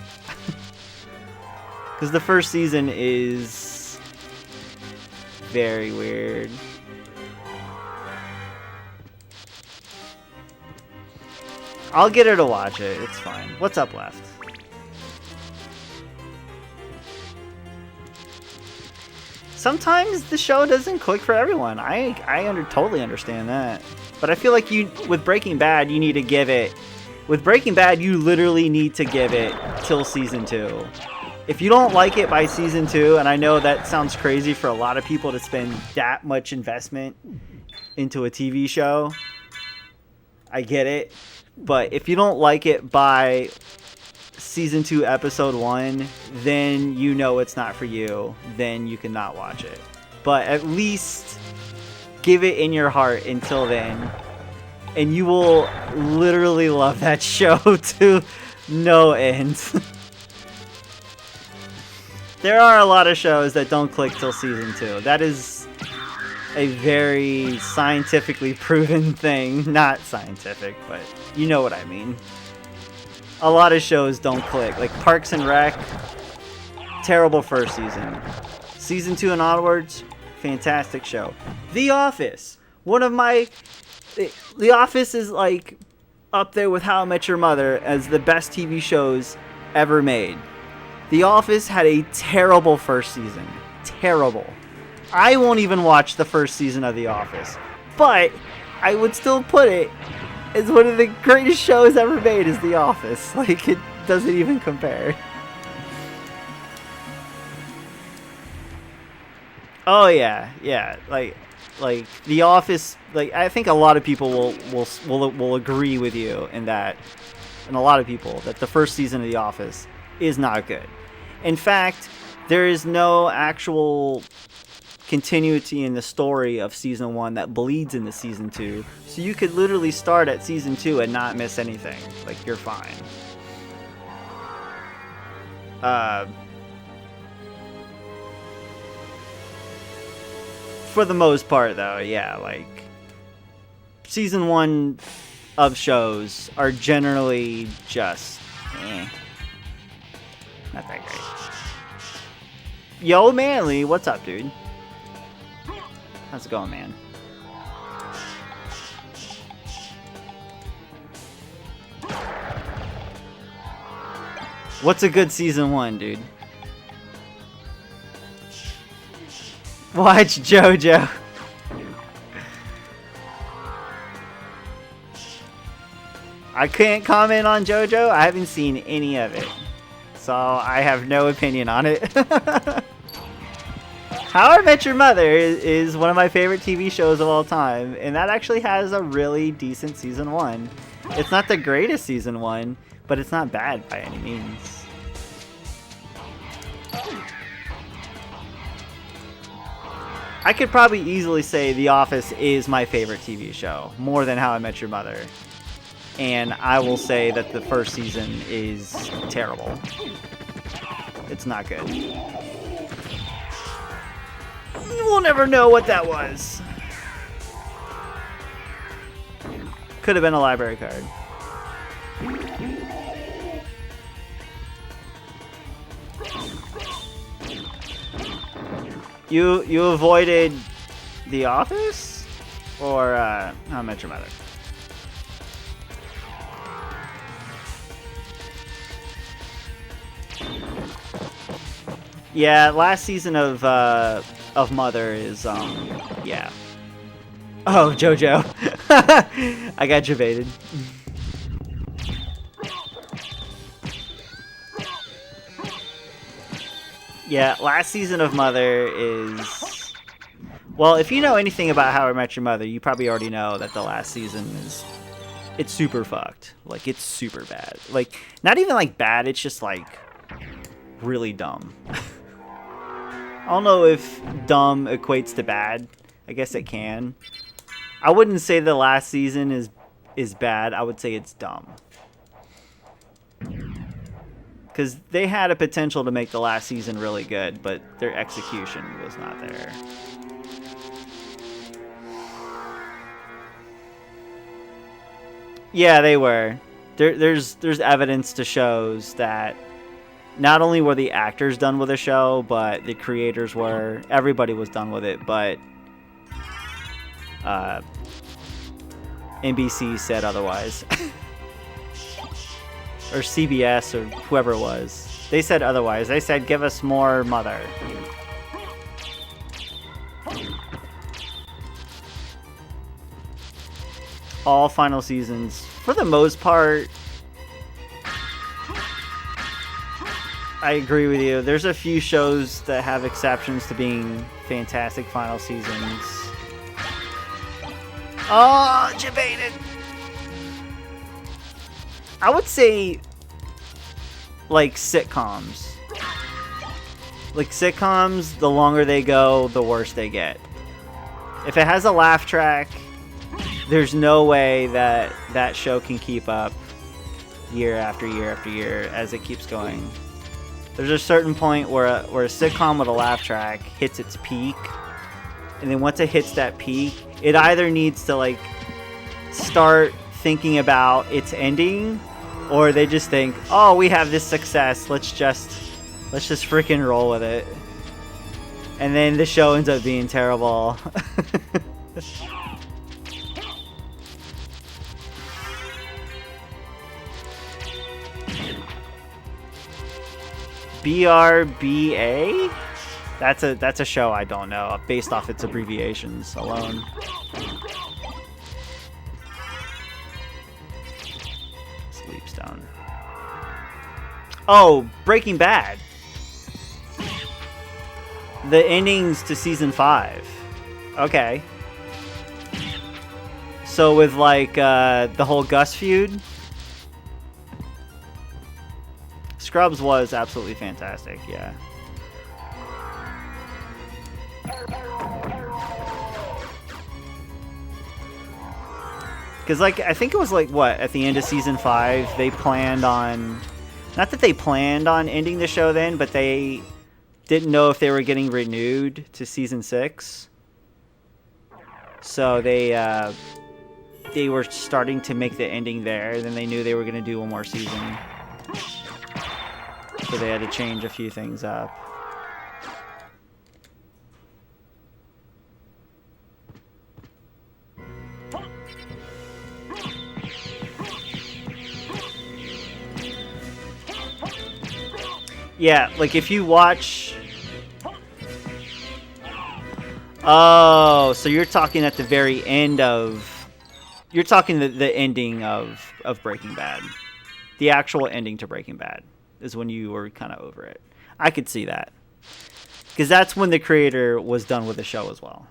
Because the first season is very weird. I'll get her to watch it. It's fine. What's up left? Sometimes the show doesn't click for everyone. I totally understand that. But I feel like with Breaking Bad, you need to give it... With Breaking Bad, you literally need to give it till season 2. If you don't like it by season 2, and I know that sounds crazy for a lot of people to spend that much investment into a TV show, I get it. But if you don't like it by season 2, episode 1, then you know it's not for you. Then you cannot watch it. But at least give it in your heart until then. And you will literally love that show to no end. There are a lot of shows that don't click till season 2. That is a very scientifically proven thing. Not scientific, but you know what I mean. A lot of shows don't click. Like Parks and Rec, terrible first season. Season 2 and onwards, fantastic show. The Office, one of my... The Office is like up there with How I Met Your Mother as the best TV shows ever made. The Office had a terrible first season. Terrible. I won't even watch the first season of The Office. But I would still put it as one of the greatest shows ever made is The Office. Like, it doesn't even compare. Oh, yeah. Yeah. Like The Office, like, I think a lot of people will agree with you in that, and a lot of people, that the first season of The Office is not good. In fact, there is no actual continuity in the story of season 1 that bleeds into season 2. So you could literally start at season 2 and not miss anything. Like, you're fine. For the most part, though, yeah, like, season 1 of shows are generally just, not that great. Yo, Manly, what's up, dude? How's it going, man? What's a good season 1, dude? Watch JoJo. I can't comment on JoJo. I haven't seen any of it. So I have no opinion on it. How I Met Your Mother is one of my favorite TV shows of all time. And that actually has a really decent season 1. It's not the greatest season 1, but it's not bad by any means. I could probably easily say The Office is my favorite TV show, more than How I Met Your Mother. And I will say that the first season is terrible. It's not good. We'll never know what that was. Could have been a library card. You avoided The Office? Or How I Met Your Mother? Yeah, last season of Mother is yeah. Oh, JoJo. I got jebaited. Yeah, last season of Mother is... Well, if you know anything about How I Met Your Mother, you probably already know that the last season is... It's super fucked. Like, it's super bad. Like, not even, like, bad, it's just, like, really dumb. don't know if dumb equates to bad. I guess it can. I wouldn't say the last season is bad. I would say it's dumb. Because they had a potential to make the last season really good, but their execution was not there. Yeah, they were. There's evidence to shows that not only were the actors done with the show, but the creators were. Everybody was done with it, but NBC said otherwise. Or CBS or whoever it was. They said otherwise. They said, give us more Mother. All final seasons, for the most part, I agree with you. There's a few shows that have exceptions to being fantastic final seasons. Oh, debated. I would say, like, sitcoms. Like, sitcoms, the longer they go, the worse they get. If it has a laugh track, there's no way that that show can keep up year after year after year as it keeps going. There's a certain point where a sitcom with a laugh track hits its peak, and then once it hits that peak, it either needs to, like, start thinking about its ending, or they just think, oh, we have this success, let's just freaking roll with it. And then the show ends up being terrible. BRBA? That's a show I don't know, based off its abbreviations alone. Sleepstone. Oh, Breaking Bad. The endings to season 5. Okay. So with like the whole Gus feud, Scrubs was absolutely fantastic, yeah. Because, like, I think it was, like, what, at the end of Season 5, they planned on... Not that they planned on ending the show then, but they didn't know if they were getting renewed to Season 6. So they were starting to make the ending there, and then they knew they were going to do one more season. So they had to change a few things up. Yeah, like if you watch... Oh, so you're talking at the very end of... You're talking the ending of Breaking Bad. The actual ending to Breaking Bad is when you were kind of over it. I could see that. Because that's when the creator was done with the show as well.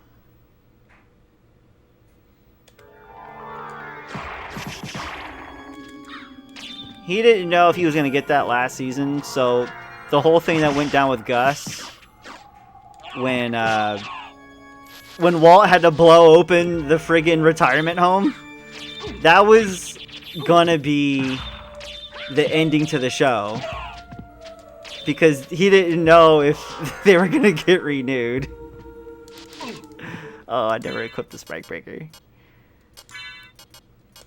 He didn't know if he was going to get that last season, so the whole thing that went down with Gus, when Walt had to blow open the friggin' retirement home, that was gonna be the ending to the show. Because he didn't know if they were gonna get renewed. Oh, I never equipped the Spike Breaker.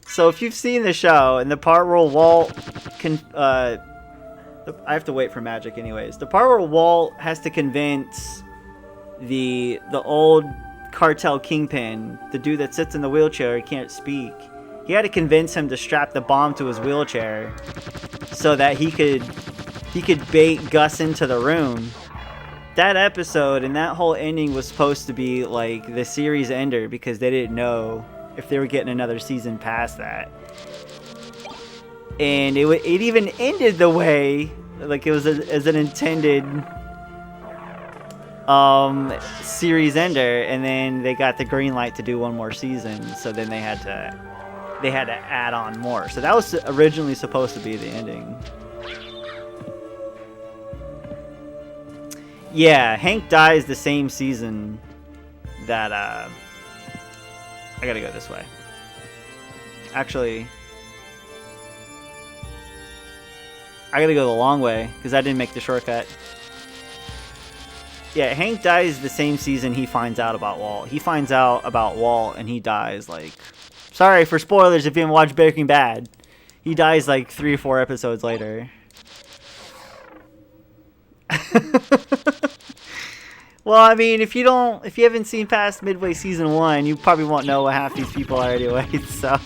So if you've seen the show, and the part where Walt can... I have to wait for magic anyways. The part where Walt has to convince the old cartel kingpin, the dude that sits in the wheelchair, he can't speak. He had to convince him to strap the bomb to his wheelchair so that he could bait Gus into the room. That episode and that whole ending was supposed to be like the series ender because they didn't know if they were getting another season past that. And it even ended the way, like it was as an intended series ender, and then they got the green light to do one more season, so then they had to add on more. So that was originally supposed to be the ending. Yeah, Hank dies the same season that, I gotta go this way. Actually, I gotta go the long way, because I didn't make the shortcut. Yeah, Hank dies the same season he finds out about Walt. He finds out about Walt, and he dies, like... Sorry for spoilers if you haven't watched Breaking Bad. He dies, like, 3 or 4 episodes later. Well, I mean, if you haven't seen past midway season 1, you probably won't know what half these people are anyway, so...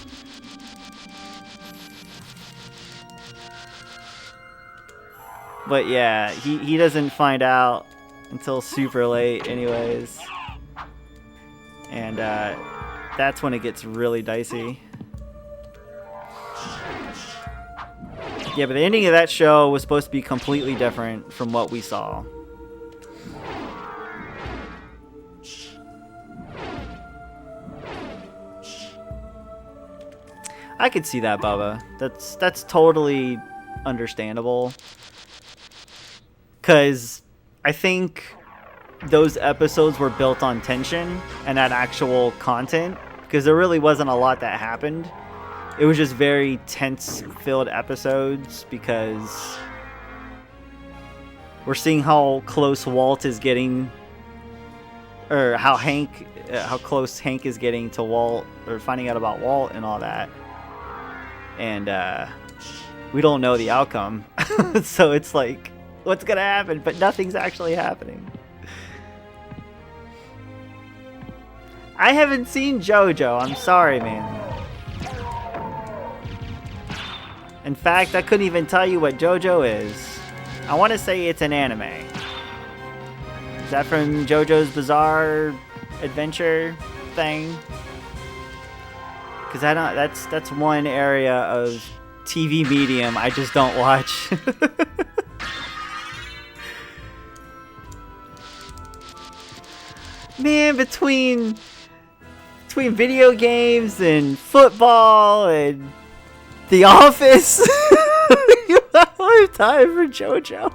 But yeah, he doesn't find out until super late anyways. And that's when it gets really dicey. Yeah, but the ending of that show was supposed to be completely different from what we saw. I could see that, Bubba. That's totally understandable. 'Cause I think those episodes were built on tension and that actual content. Because there really wasn't a lot that happened. It was just very tense-filled episodes because we're seeing how close Walt is getting, or how close Hank is getting to Walt, or finding out about Walt and all that. And we don't know the outcome, so it's like, what's gonna happen? But nothing's actually happening. I haven't seen JoJo. I'm sorry, man. In fact, I couldn't even tell you what JoJo is. I want to say it's an anime. Is that from JoJo's Bizarre Adventure thing? Because I don't. That's one area of TV medium I just don't watch. Man, between video games and football and The Office, you don't have time for JoJo.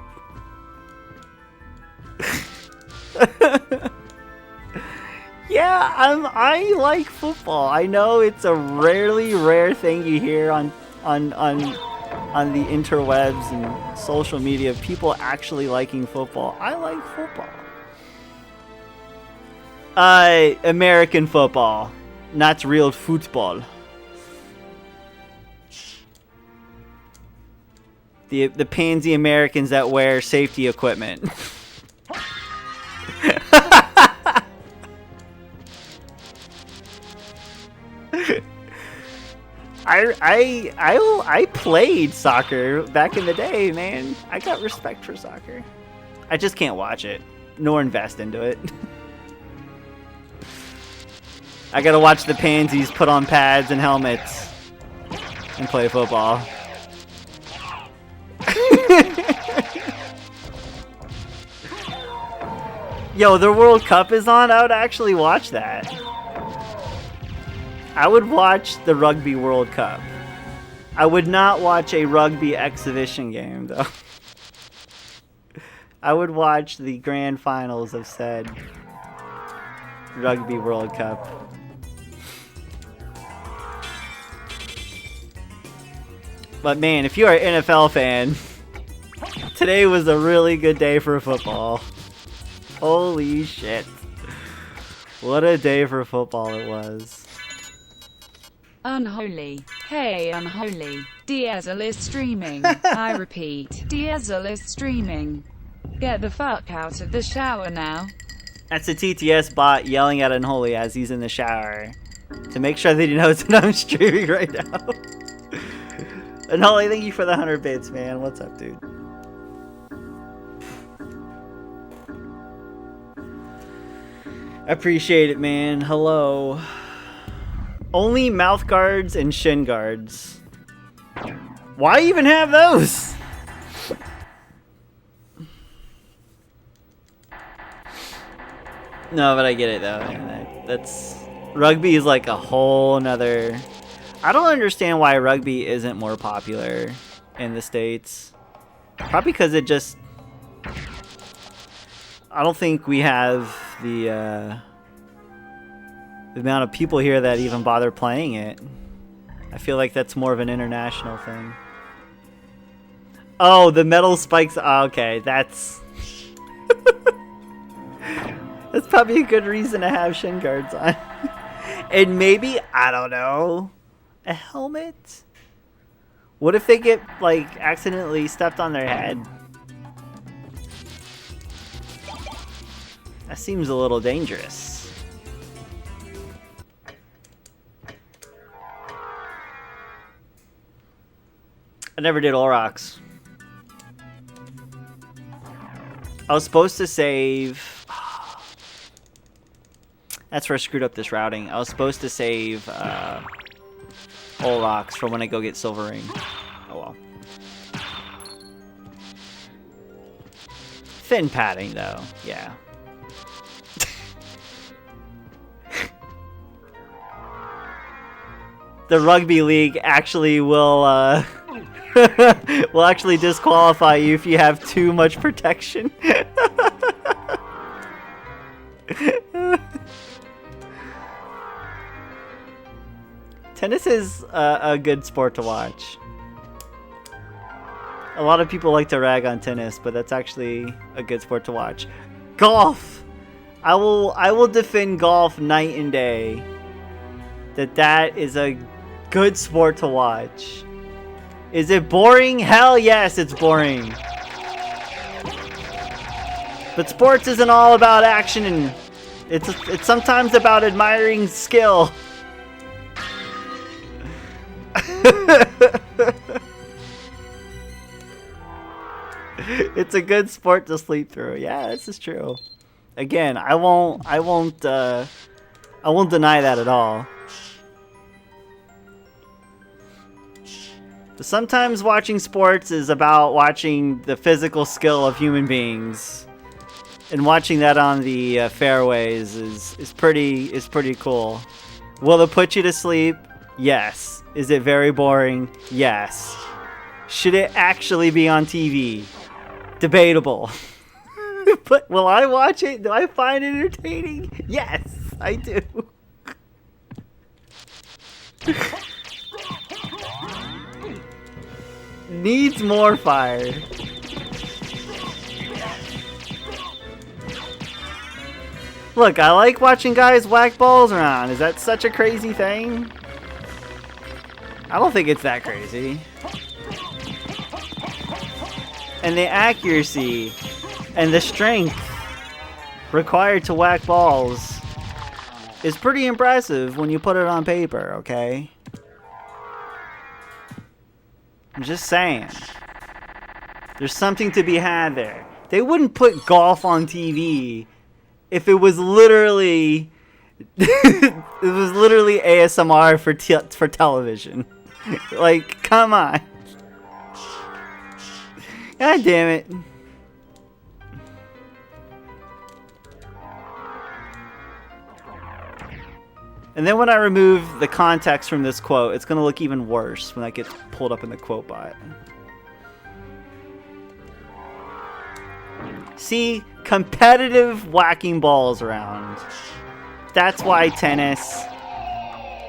Yeah, I like football. I know it's a rare thing you hear on the interwebs and social media of people actually liking football. I like football. American football, not real football. The pansy Americans that wear safety equipment. I played soccer back in the day, man. I got respect for soccer. I just can't watch it, nor invest into it. I gotta watch the pansies put on pads and helmets and play football. Yo, the World Cup is on? I would actually watch that. I would watch the Rugby World Cup. I would not watch a rugby exhibition game, though. I would watch the grand finals of said Rugby World Cup. But man, if you're an NFL fan, today was a really good day for football. Holy shit. What a day for football it was. Unholy. Hey, unholy. Diesel is streaming. I repeat, Diesel is streaming. Get the fuck out of the shower now. That's a TTS bot yelling at Unholy as he's in the shower to make sure that he knows that I'm streaming right now. Unholy, thank you for the 100 bits, man. What's up, dude? Appreciate it, man. Hello. Only mouth guards and shin guards. Why even have those? No, but I get it though. Man. That's rugby is like a whole nother. I don't understand why rugby isn't more popular in the States. Probably because it just. I don't think we have the amount of people here that even bother playing it. I feel like that's more of an international thing. Oh, the metal spikes. Oh, okay, that's that's probably a good reason to have shin guards on. And maybe, I don't know, a helmet? What if they get, like, accidentally stepped on their head? That seems a little dangerous. I never did Aurochs. I was supposed to save... That's where I screwed up this routing. I was supposed to save Aurochs for when I go get Silver Ring. Oh well. Thin padding though, yeah. The rugby league actually will will actually disqualify you if you have too much protection. Tennis is a good sport to watch. A lot of people like to rag on tennis, but that's actually a good sport to watch. Golf! I will defend golf night and day. That is a good sport to watch. Is it boring? Hell yes, it's boring. But sports isn't all about action, and it's sometimes about admiring skill. It's a good sport to sleep through. Yeah, this is true. Again, I won't deny that at all. But sometimes watching sports is about watching the physical skill of human beings, and watching that on the fairways is pretty cool. Will it put you to sleep? Yes. Is it very boring? Yes. Should it actually be on TV? Debatable. But will I watch it? Do I find it entertaining? Yes, I do. Needs more fire. Look, I like watching guys whack balls around. Is that such a crazy thing? I don't think it's that crazy. And the accuracy and the strength required to whack balls is pretty impressive when you put it on paper, okay? I'm just saying. There's something to be had there. They wouldn't put golf on TV if it was literally ASMR for television. Like, come on. God damn it. And then when I remove the context from this quote, it's going to look even worse when that gets pulled up in the quote bot. See? Competitive whacking balls around. That's why tennis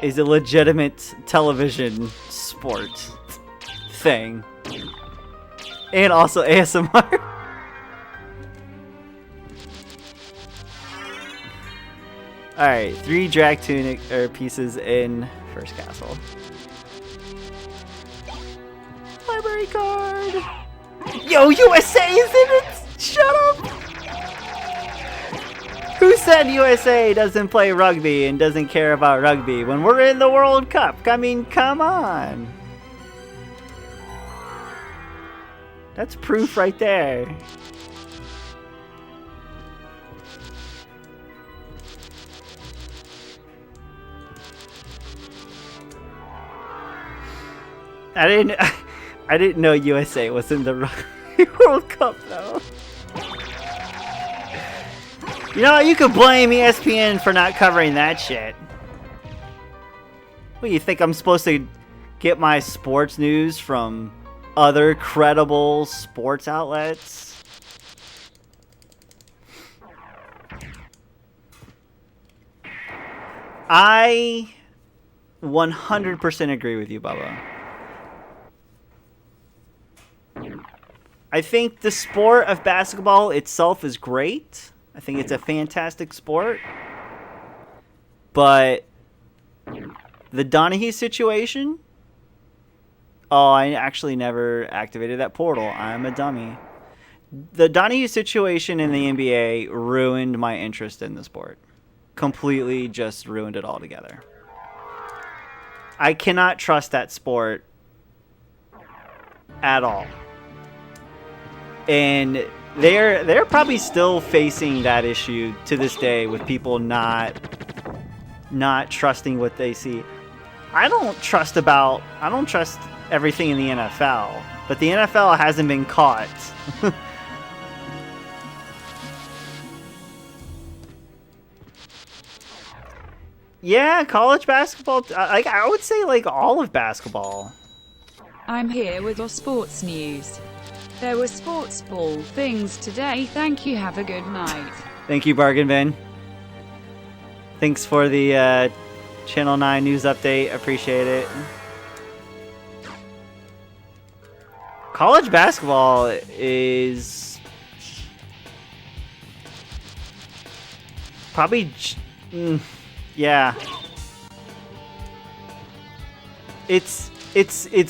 is a legitimate television sport thing. And also ASMR. Alright, 3 drag tunic pieces in first castle. Library card! Yo, USA is in it! Shut up! Who said USA doesn't play rugby and doesn't care about rugby when we're in the World Cup? I mean, come on. That's proof right there. I didn't know USA was in the World Cup though. You know, you could blame ESPN for not covering that shit. What, you think I'm supposed to get my sports news from other credible sports outlets? I 100% agree with you, Bubba. I think the sport of basketball itself is great. I think it's a fantastic sport. But the Donahue situation? Oh, I actually never activated that portal. I'm a dummy. The Donahue situation in the NBA ruined my interest in the sport. Completely just ruined it altogether. I cannot trust that sport at all. And they're probably still facing that issue to this day with people not trusting what they see. I don't trust everything in the NFL, but the NFL hasn't been caught. Yeah, college basketball. I would say like all of basketball. I'm here with your sports news. There were sports ball things today. Thank you. Have a good night. Thank you, Bargain Bin. Thanks for the Channel 9 news update. Appreciate it. College basketball is probably... yeah. It's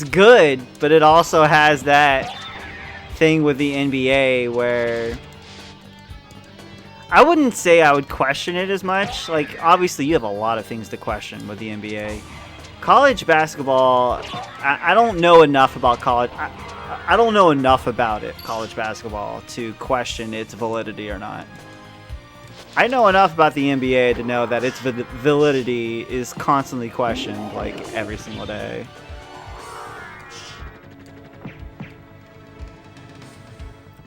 good, but it also has that thing with the NBA where I wouldn't say I would question it as much. Like, obviously you have a lot of things to question with the NBA. College basketball, I don't know enough about college. I don't know enough about it, college basketball, to question its validity or not. I know enough about the NBA to know that its validity is constantly questioned, like, every single day.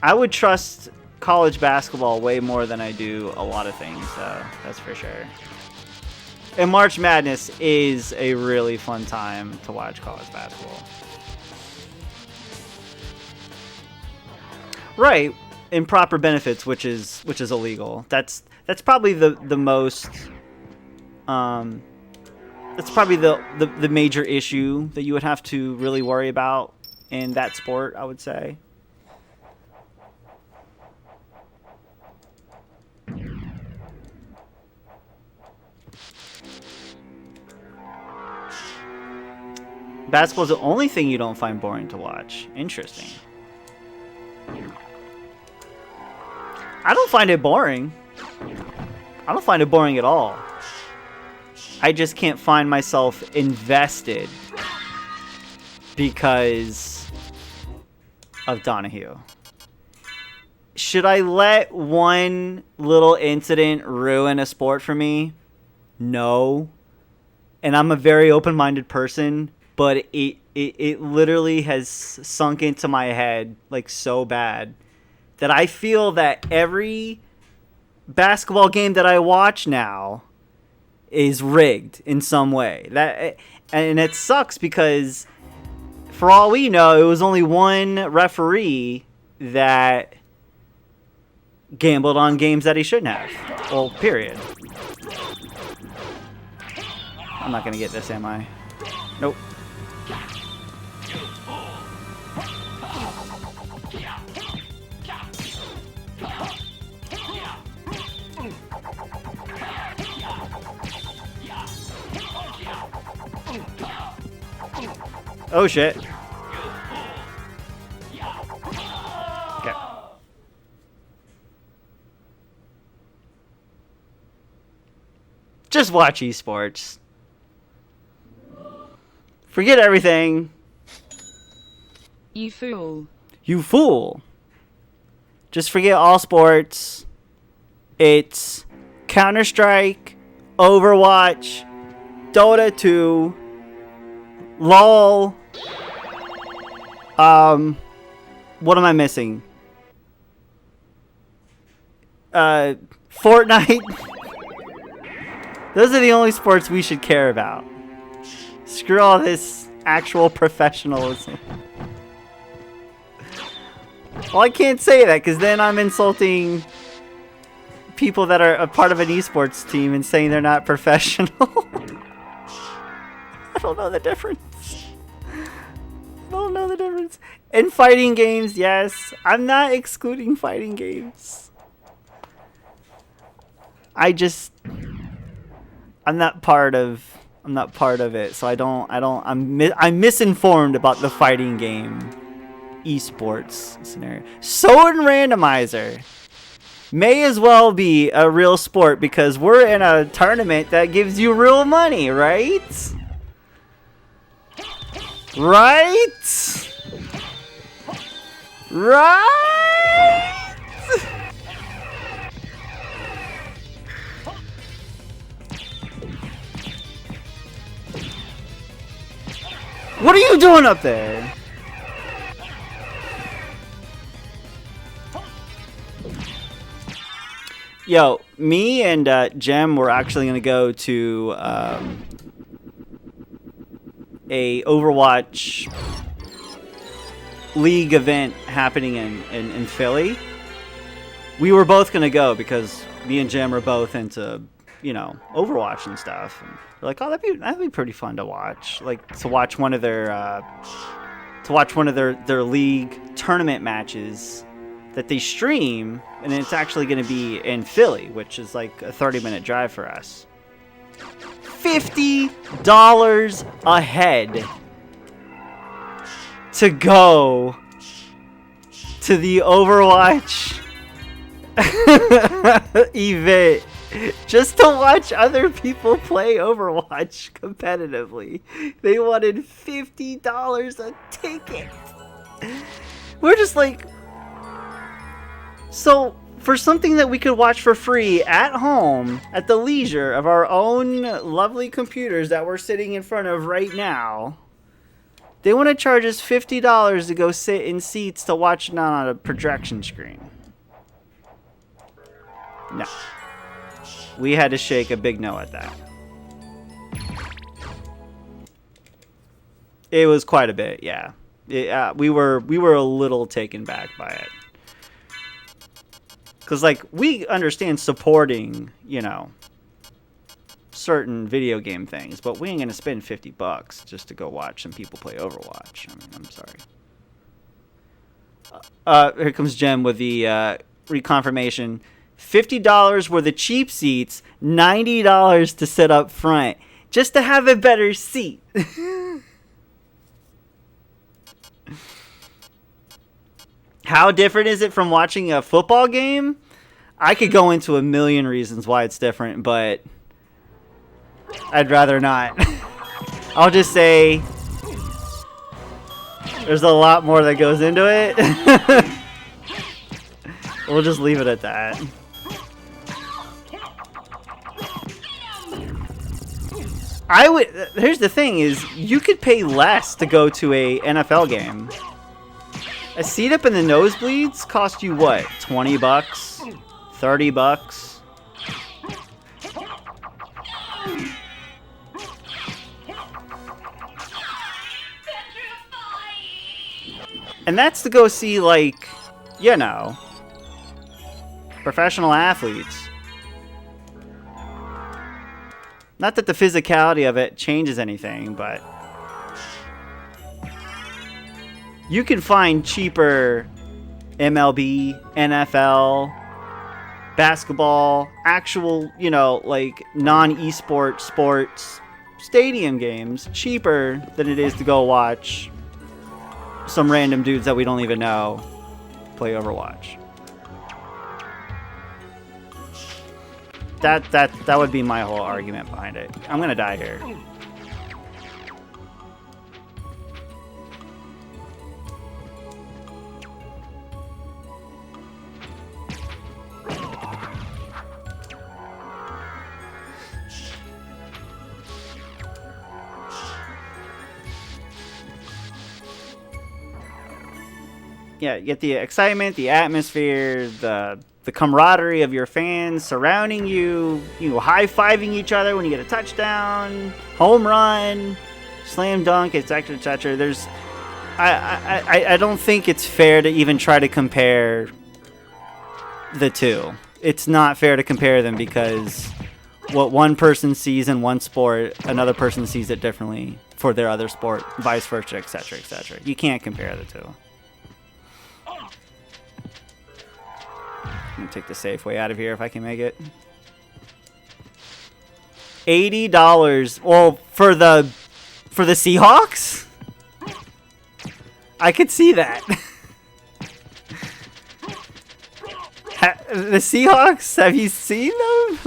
I would trust college basketball way more than I do a lot of things, though. That's for sure. And March Madness is a really fun time to watch college basketball. Right, improper benefits, which is illegal. That's probably the most that's probably the major issue that you would have to really worry about in that sport, I would say. Basketball's the only thing you don't find boring to watch. Interesting. I don't find it boring. I don't find it boring at all. I just can't find myself invested because of Donahue. Should I let one little incident ruin a sport for me? No. And I'm a very open-minded person, but it literally has sunk into my head like so bad that I feel that every basketball game that I watch now is rigged in some way. And it sucks because for all we know, it was only one referee that gambled on games that he shouldn't have. Well, period. I'm not gonna get this, am I? Nope. Oh shit. Okay. Just watch esports. Forget everything. You fool. You fool. Just forget all sports. It's Counter-Strike, Overwatch, Dota 2, LOL. What am I missing? Fortnite. Those are the only sports we should care about. Screw all this actual professionalism. Well, I can't say that because then I'm insulting people that are a part of an esports team and saying they're not professional. I don't know the difference. I don't know the difference. In fighting games, yes. I'm not excluding fighting games. I'm not part of it, so I'm misinformed about the fighting game esports scenario. SOTN randomizer may as well be a real sport because we're in a tournament that gives you real money, right? Right? Right? What are you doing up there? Yo, me and Jem were actually gonna go to a Overwatch League event happening in Philly. We were both gonna go because me and Jem are both into, you know, Overwatch and stuff. And we're like, oh, that'd be pretty fun to watch. Like to watch one of their league tournament matches that they stream, and it's actually going to be in Philly, which is like a 30-minute drive for us. $50 a head to go to the Overwatch event just to watch other people play Overwatch competitively. They wanted $50 a ticket. We're just like, so for something that we could watch for free at home at the leisure of our own lovely computers that we're sitting in front of right now, they want to charge us $50 to go sit in seats to watch it on a projection screen. No. We had to shake a big no at that. It was quite a bit, yeah. We were a little taken back by it. Because, like, we understand supporting, you know, certain video game things, but we ain't going to spend $50 just to go watch some people play Overwatch. I mean, I'm sorry. Here comes Jem with the reconfirmation. $50 were the cheap seats, $90 to sit up front, just to have a better seat. How different is it from watching a football game? I could go into a million reasons why it's different, but I'd rather not. I'll just say there's a lot more that goes into it. We'll just leave it at that. Here's the thing is, you could pay less to go to a NFL game. A seat up in the nosebleeds cost you what? $20? $30? And that's to go see, like, you know, professional athletes. Not that the physicality of it changes anything, but you can find cheaper MLB, NFL, basketball, actual, you know, like non-esport sports stadium games cheaper than it is to go watch some random dudes that we don't even know play Overwatch. That would be my whole argument behind it. I'm gonna die here. Yeah, you get the excitement, the atmosphere, the camaraderie of your fans surrounding you, you know, high-fiving each other when you get a touchdown, home run, slam dunk, etc. There's, I don't think it's fair to even try to compare the two. it's not fair to compare them because what one person sees in one sport, another person sees it differently for their other sport, vice versa, etc., etc. You can't compare the two. I'm gonna take the safe way out of here if I can make it. $80. Well, for the Seahawks, I could see that. The Seahawks, have you seen them?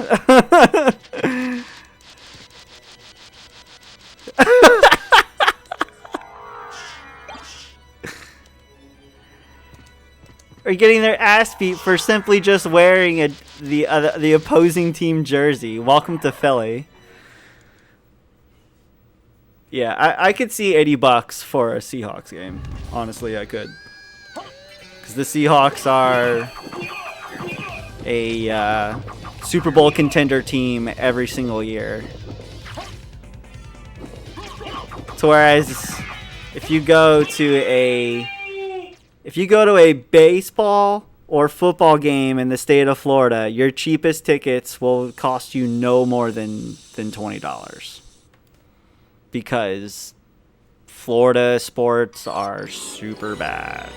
Are getting their ass beat for simply just wearing the opposing team jersey. Welcome to Philly. Yeah, I could see $80 for a Seahawks game. Honestly, I could. Because the Seahawks are a Super Bowl contender team every single year. So whereas if you go to a baseball or football game in the state of Florida, your cheapest tickets will cost you no more than $20. Because Florida sports are super bad.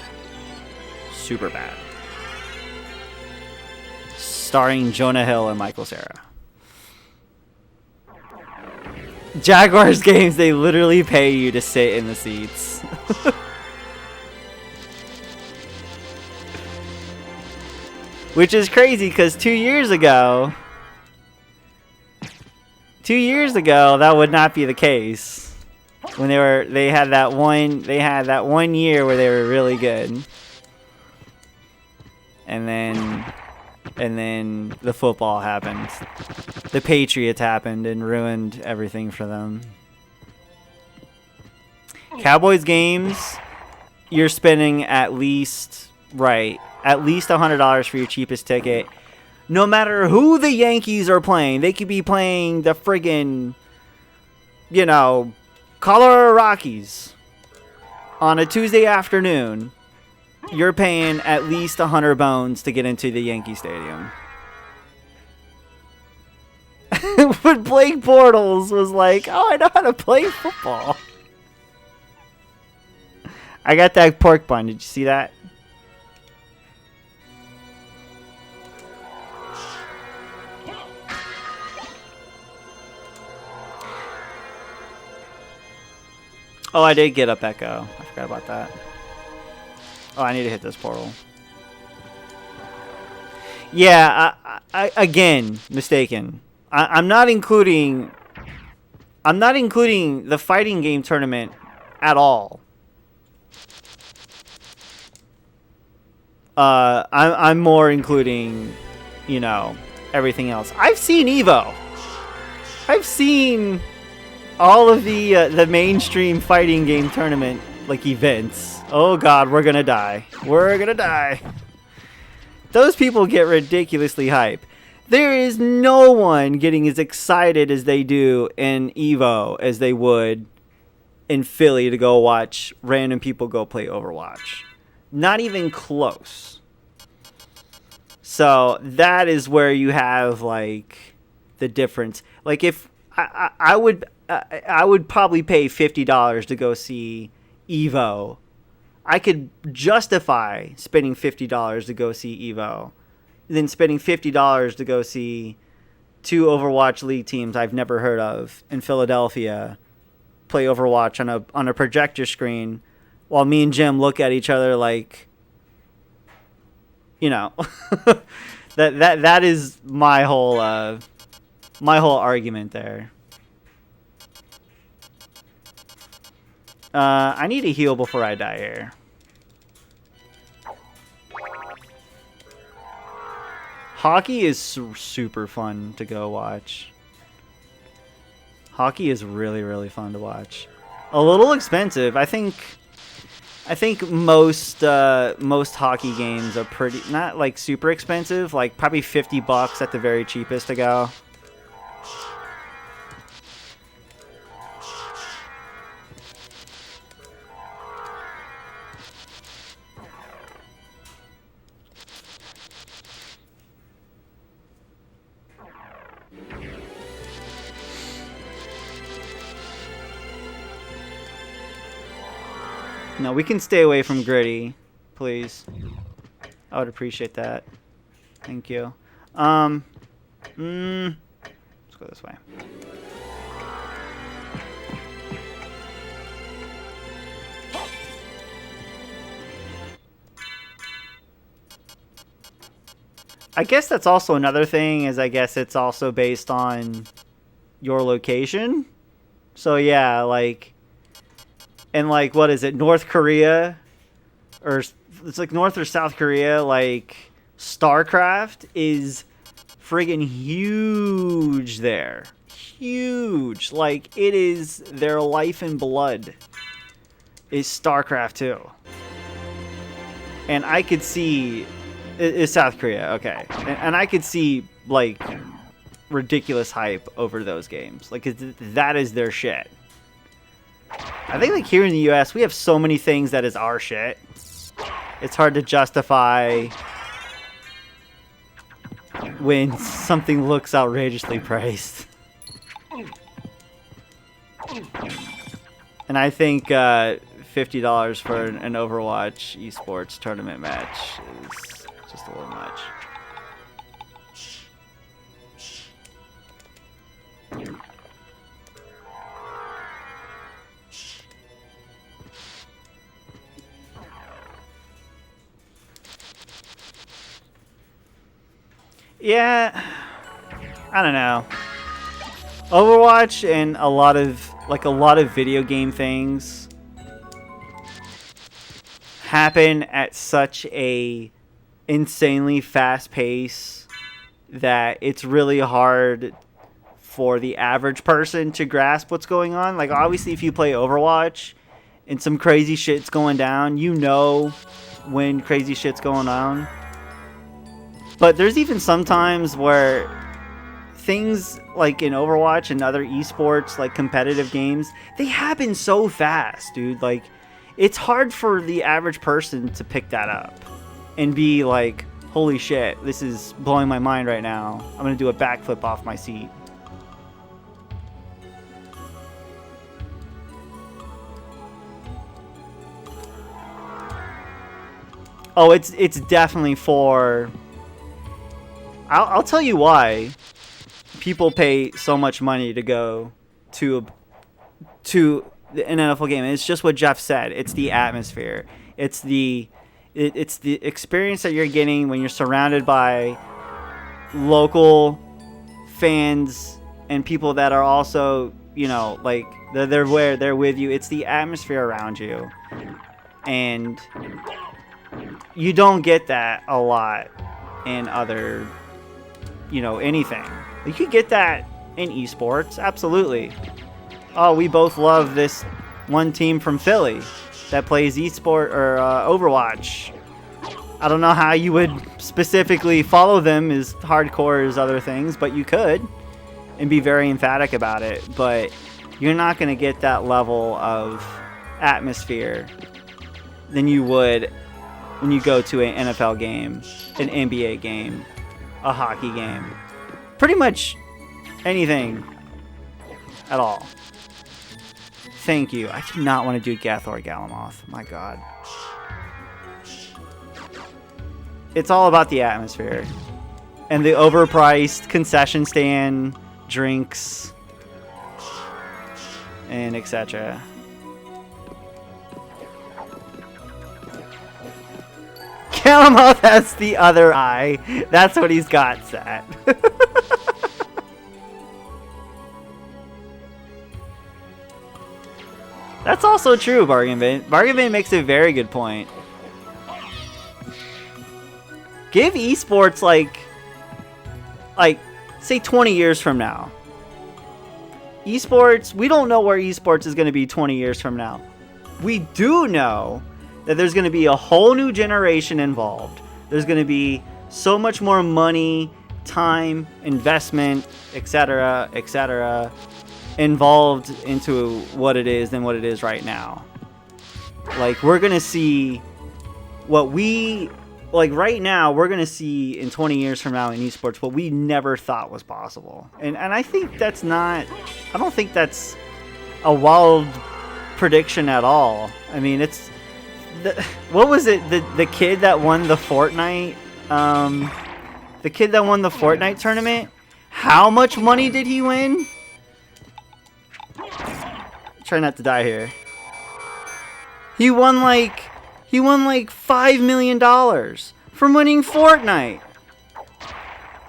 Super bad. Starring Jonah Hill and Michael Cera. Jaguars games, they literally pay you to sit in the seats. Which is crazy because 2 years ago, that would not be the case. When they had that one year where they were really good. And then the football happened. The Patriots happened and ruined everything for them. Cowboys games, you're spending at least $100 for your cheapest ticket. No matter who the Yankees are playing, they could be playing the friggin', Colorado Rockies on a Tuesday afternoon. You're paying at least 100 bones to get into the Yankee Stadium. But Blake Bortles was like, oh, I know how to play football. I got that pork bun. Did you see that? Oh, I did get up Echo. I forgot about that. Oh, I need to hit this portal. Yeah, I again, mistaken. I'm not including the fighting game tournament at all. I'm more including, everything else. I've seen Evo. I've seen all of the mainstream fighting game tournament events. Oh god, we're gonna die. We're gonna die. Those people get ridiculously hype. There is no one getting as excited as they do in Evo as they would in Philly to go watch random people go play Overwatch. Not even close. So that is where you have the difference. If I would probably pay $50 to go see Evo. I could justify spending $50 to go see Evo than spending $50 to go see two Overwatch League teams I've never heard of in Philadelphia play Overwatch on a projector screen while me and Jim look at each other that is my whole argument there. I need to heal before I die here. Hockey is super fun to go watch. Hockey is really, really fun to watch. A little expensive. I think most hockey games are not super expensive. Probably $50 at the very cheapest to go. No, we can stay away from gritty, please. I would appreciate that. Thank you. Let's go this way. I guess that's also another thing, is I guess it's also based on your location. So yeah, like, and like, what is it, North Korea? Or it's like North or South Korea, like, StarCraft is friggin' huge there. Huge. Like, it is their life and blood is StarCraft 2. And I could see... It's South Korea, okay. And I could see, like, ridiculous hype over those games. Like, that is their shit. I think, like, here in the US, we have so many things that is our shit. It's hard to justify when something looks outrageously priced. And I think $50 for an Overwatch esports tournament match is just a little much. Yeah, I don't know. Overwatch and a lot of video game things happen at such a insanely fast pace that it's really hard for the average person to grasp what's going on. Like, obviously, if you play Overwatch and some crazy shit's going down, you know when crazy shit's going on. But there's even some times where things like in Overwatch and other esports, like competitive games, they happen so fast, dude. Like, it's hard for the average person to pick that up and be like, holy shit, this is blowing my mind right now. I'm gonna do a backflip off my seat. Oh, it's definitely for... I'll tell you why people pay so much money to go to an NFL game. And it's just what Jeff said. It's the atmosphere. It's the experience that you're getting when you're surrounded by local fans and people that are also, you know, like they're with you. It's the atmosphere around you, and you don't get that a lot in other, you know, anything. You could get that in esports, absolutely. Oh, we both love this one team from Philly that plays esport or Overwatch. I don't know how you would specifically follow them as hardcore as other things, but you could and be very emphatic about it. But you're not going to get that level of atmosphere than you would when you go to an NFL game, an NBA game, a hockey game. Pretty much anything at all. Thank you. I do not want to do Gathor Galamoth. My god. It's all about the atmosphere. And the overpriced concession stand, drinks, and etc. Galamoth has the other eye. That's what he's got set. That's also true, Bargain Bin. Bargain Bin makes a very good point. Give esports like say 20 years from now. Esports, we don't know where esports is going to be 20 years from now. We do know that there's going to be a whole new generation involved. There's going to be so much more money, time, investment, etc., involved into what it is than what it is right now. Like, we're going to see what we... Like, right now, we're going to see in 20 years from now in esports what we never thought was possible. And I think that's not... I don't think that's a wild prediction at all. I mean, it's what was it? The kid that won the Fortnite, the kid that won the Fortnite tournament. How much money did he win? Try not to die here. He won like $5 million from winning Fortnite.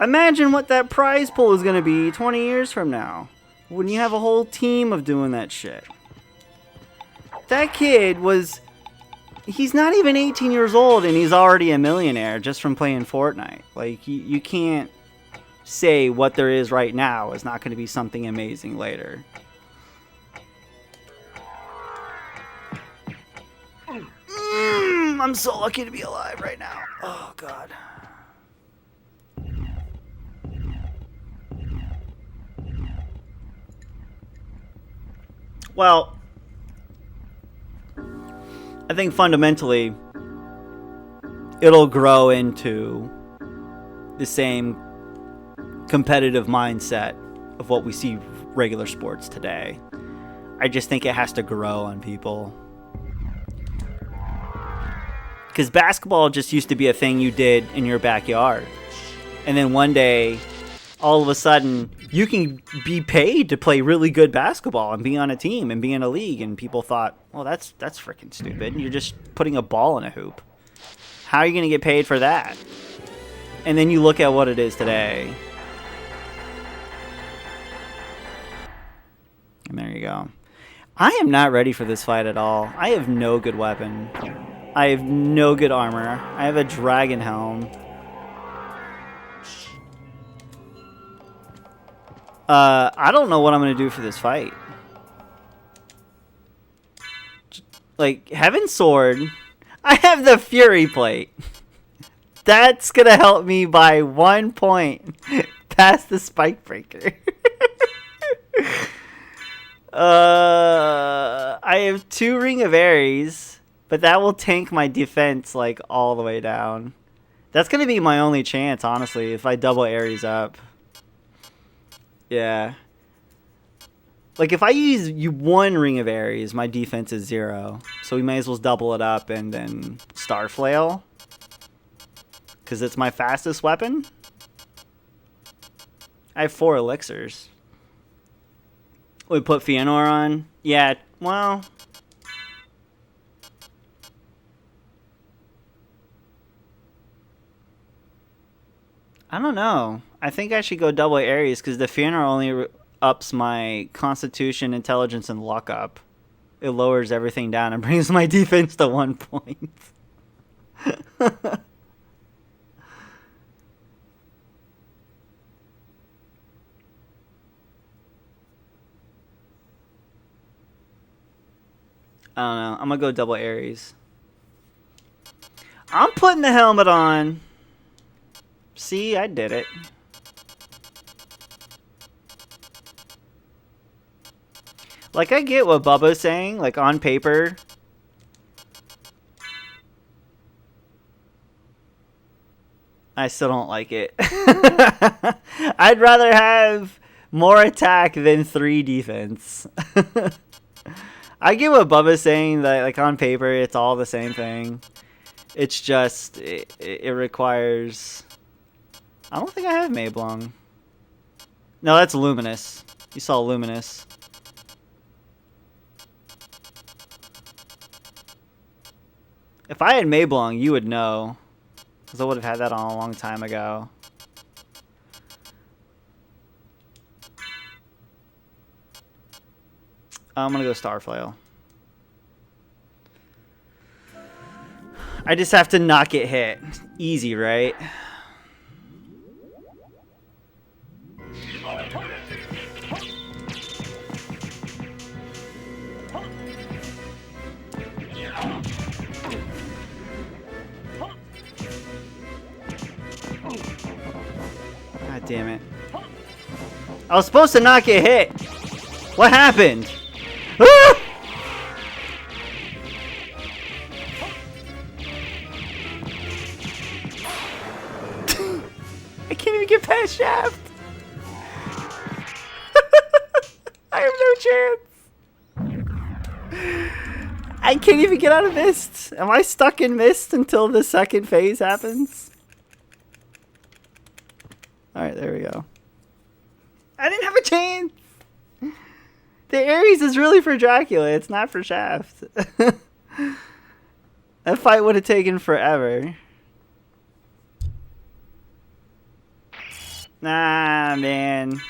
Imagine what that prize pool is going to be 20 years from now, when you have a whole team of doing that shit. That kid he's not even 18 years old and he's already a millionaire just from playing Fortnite. Like, you can't say what there is right now is not going to be something amazing later. I'm so lucky to be alive right now. Oh, God. Well, I think fundamentally it'll grow into the same competitive mindset of what we see regular sports today. I just think it has to grow on people. Because basketball just used to be a thing you did in your backyard. And then one day, all of a sudden, you can be paid to play really good basketball and be on a team and be in a league. And people thought, well, that's freaking stupid. You're just putting a ball in a hoop. How are you going to get paid for that? And then you look at what it is today. And there you go. I am not ready for this fight at all. I have no good weapon. I have no good armor. I have a dragon helm. I don't know what I'm going to do for this fight. Like, Heaven Sword. I have the Fury Plate. That's going to help me by 1 point past the Spike Breaker. I have 2 Ring of Aries, but that will tank my defense, like, all the way down. That's going to be my only chance, honestly, if I double Aries up. Yeah. Like, if I use 1 Ring of Aries, my defense is 0. So we may as well double it up and then Star Flail. Because it's my fastest weapon. I have 4 elixirs. We put Fëanor on. Yeah, well. I don't know. I think I should go double Aries because the Fëanor only ups my Constitution, Intelligence, and Luck up. It lowers everything down and brings my defense to 1 point. I don't know. I'm going to go double Aries. I'm putting the helmet on. See, I did it. Like, I get what Bubba's saying. Like, on paper. I still don't like it. I'd rather have more attack than 3 defense. I get what Bubba's saying, that like on paper it's all the same thing. It's just it requires. I don't think I have Mablung. No, that's Luminous. You saw Luminous. If I had Mablung, you would know, because I would have had that on a long time ago. I'm gonna go Starflail. I just have to not get hit. Easy, right? God damn it. I was supposed to not get hit. What happened? Ah! I can't even get past Shaft. I have no chance. I can't even get out of mist. Am I stuck in mist until the second phase happens? Alright, there we go. I didn't have a chance! The Ares is really for Dracula, it's not for Shaft. That fight would have taken forever. Nah, man.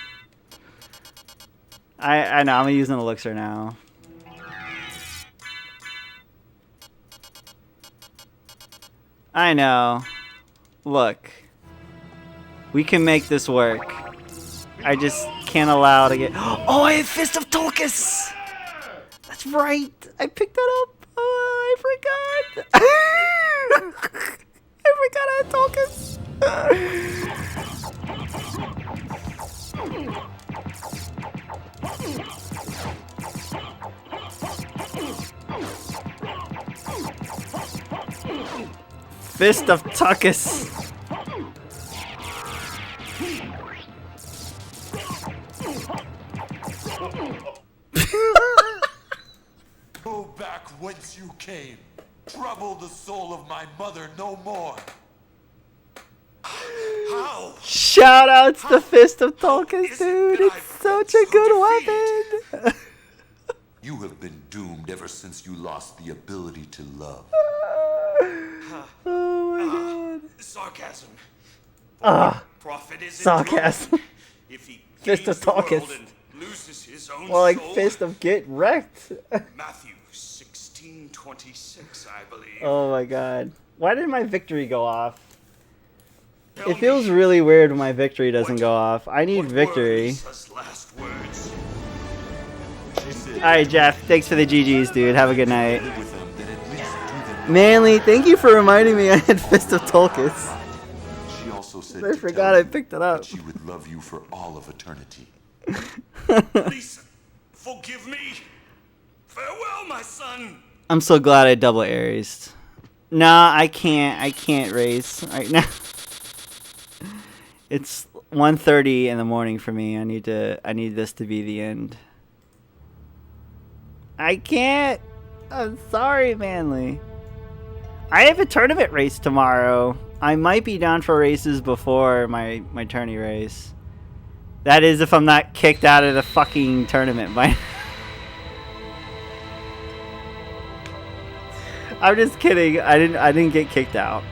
I know, I'm using Elixir now. I know. Look. We can make this work. I just can't allow to get... Oh, I have Fist of Tulkas! That's right! I picked that up! Oh, I forgot! I forgot I had Tulkas! Fist of Tulkas! Go back whence you came. Trouble the soul of my mother no more. How? Shout outs to Fist of Tulkas, is it dude! that It's I've such been a so good weapon! You have been doomed ever since you lost the ability to love. Oh my god. Sarcasm. Ah, Prophet is sarcasm. if he Fist gains of the world Tulkas. and loses his own More like soul. Fist of Get Wrecked. Matthew 16:26, I believe. Oh my god. Why did my victory go off? Tell It feels me, really weird when my victory doesn't what- go off. I need what victory. were Lisa's last words? Alright, Jeff. Thanks for the GGs, dude. Have a good night. Live with them, then at least do them. Manly, thank you for reminding me I had Fist of Tulkas. She also said I to forgot tell I you picked it up. that she would love you for all of eternity. Lisa, forgive me. Farewell, my son. I'm so glad I double Ares. Nah, I can't race right now. It's 1:30 in the morning for me. I need this to be the end. I can't. I'm sorry, Manly. I have a tournament race tomorrow. I might be down for races before my tourney race. That is if I'm not kicked out of the fucking tournament by I'm just kidding. I didn't get kicked out.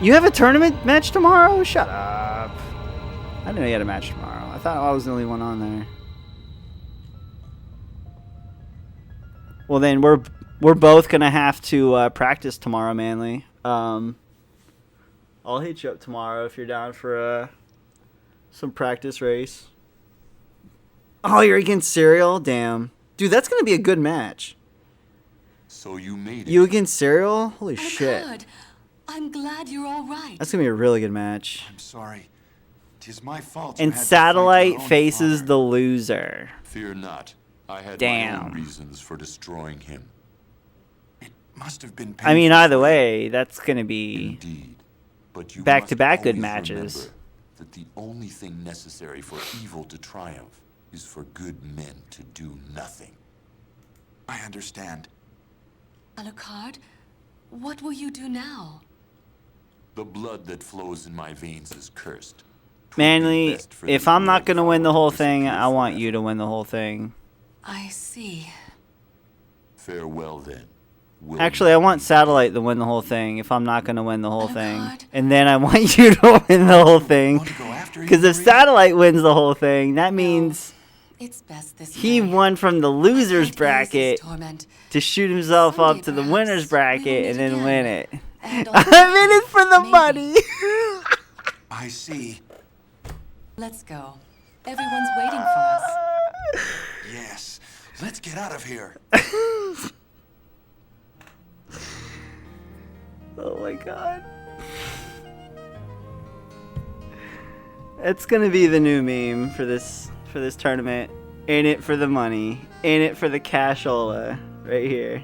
You have a tournament match tomorrow? Shut up. I didn't know you had a match tomorrow. I thought I was the only one on there. Well then we're both gonna have to practice tomorrow, Manly. I'll hit you up tomorrow if you're down for some practice race. Oh, you're against Serial? Damn. Dude, that's gonna be a good match. So you made it. You against Serial? Holy shit. Good. I'm glad you're all right. That's gonna be a really good match. I'm sorry. 'Tis my fault. And Satellite faces the loser. Fear not. I had my Damn. own reasons for destroying him. It must have been I mean, painful either for you. way, that's gonna be Indeed. But you back-to-back must good always matches. remember that the only thing necessary for evil to triumph is for good men to do nothing. I understand. Alucard, what will you do now? The blood that flows in my veins is cursed. 'Twould be Manly, best for if the I'm not blood gonna win the whole to thing, disappear I want forever. you to win the whole thing. I see. Farewell then. Will Actually, I not want be Satellite to win the whole thing if I'm not gonna win the whole Oh, thing. God. And then I want you to win the whole thing. Want to go after Because if Avery? Satellite wins the whole thing, that means It's best this he way. won from the losers Can't lose this bracket torment. to shoot himself Someday, up to the perhaps, winners we bracket will and meet then again. win it. And I'm in it for the maybe. money. I see. Let's go. Everyone's waiting for us. Yes. Let's get out of here. Oh my god. It's gonna be the new meme for this tournament. In it for the money. In it for the cashola. Right here.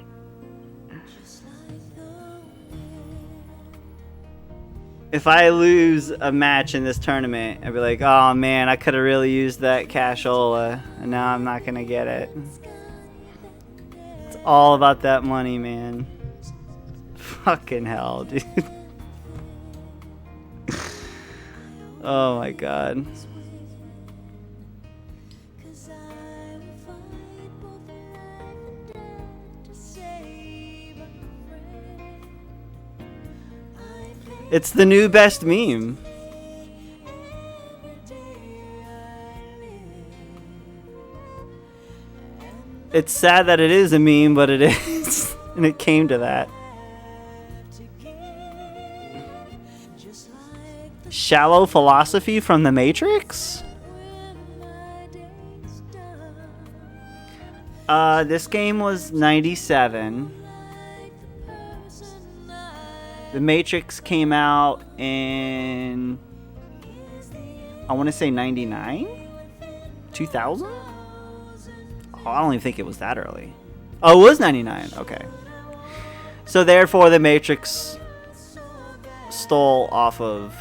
If I lose a match in this tournament, I'd be like, oh man, I could have really used that cashola, and now I'm not gonna get it. It's all about that money, man. Fucking hell, dude. Oh my god. It's the new best meme. It's sad that it is a meme, but it is. And it came to that. Shallow philosophy from the Matrix? This game was 97. The Matrix came out in, I want to say 99? 2000? Oh, I don't even think it was that early. Oh, it was 99. Okay. So therefore, the Matrix stole off of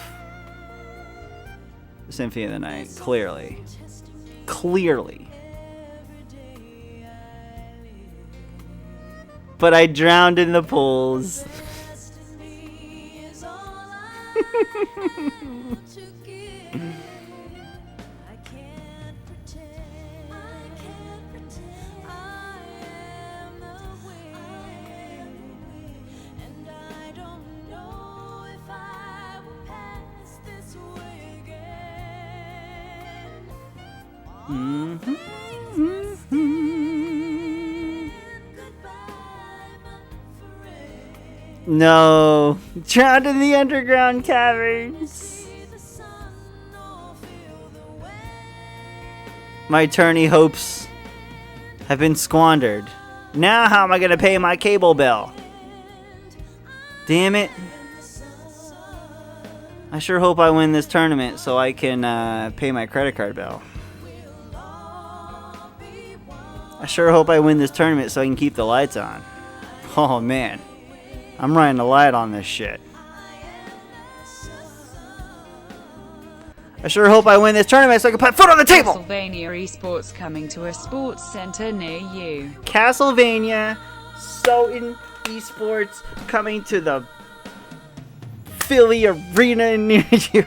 Symphony of the Night. Clearly. Clearly. But I drowned in the pools. No, drowned in the underground caverns. My Tourney hopes have been squandered. Now how am I gonna pay my cable bill? Damn it. I sure hope I win this tournament so I can pay my credit card bill. I sure hope I win this tournament so I can keep the lights on. Oh man, I'm running the light on this shit. I sure hope I win this tournament so I can put food on the table! Castlevania esports coming to a sports center near you. Castlevania SOTN esports coming to the Philly arena near you.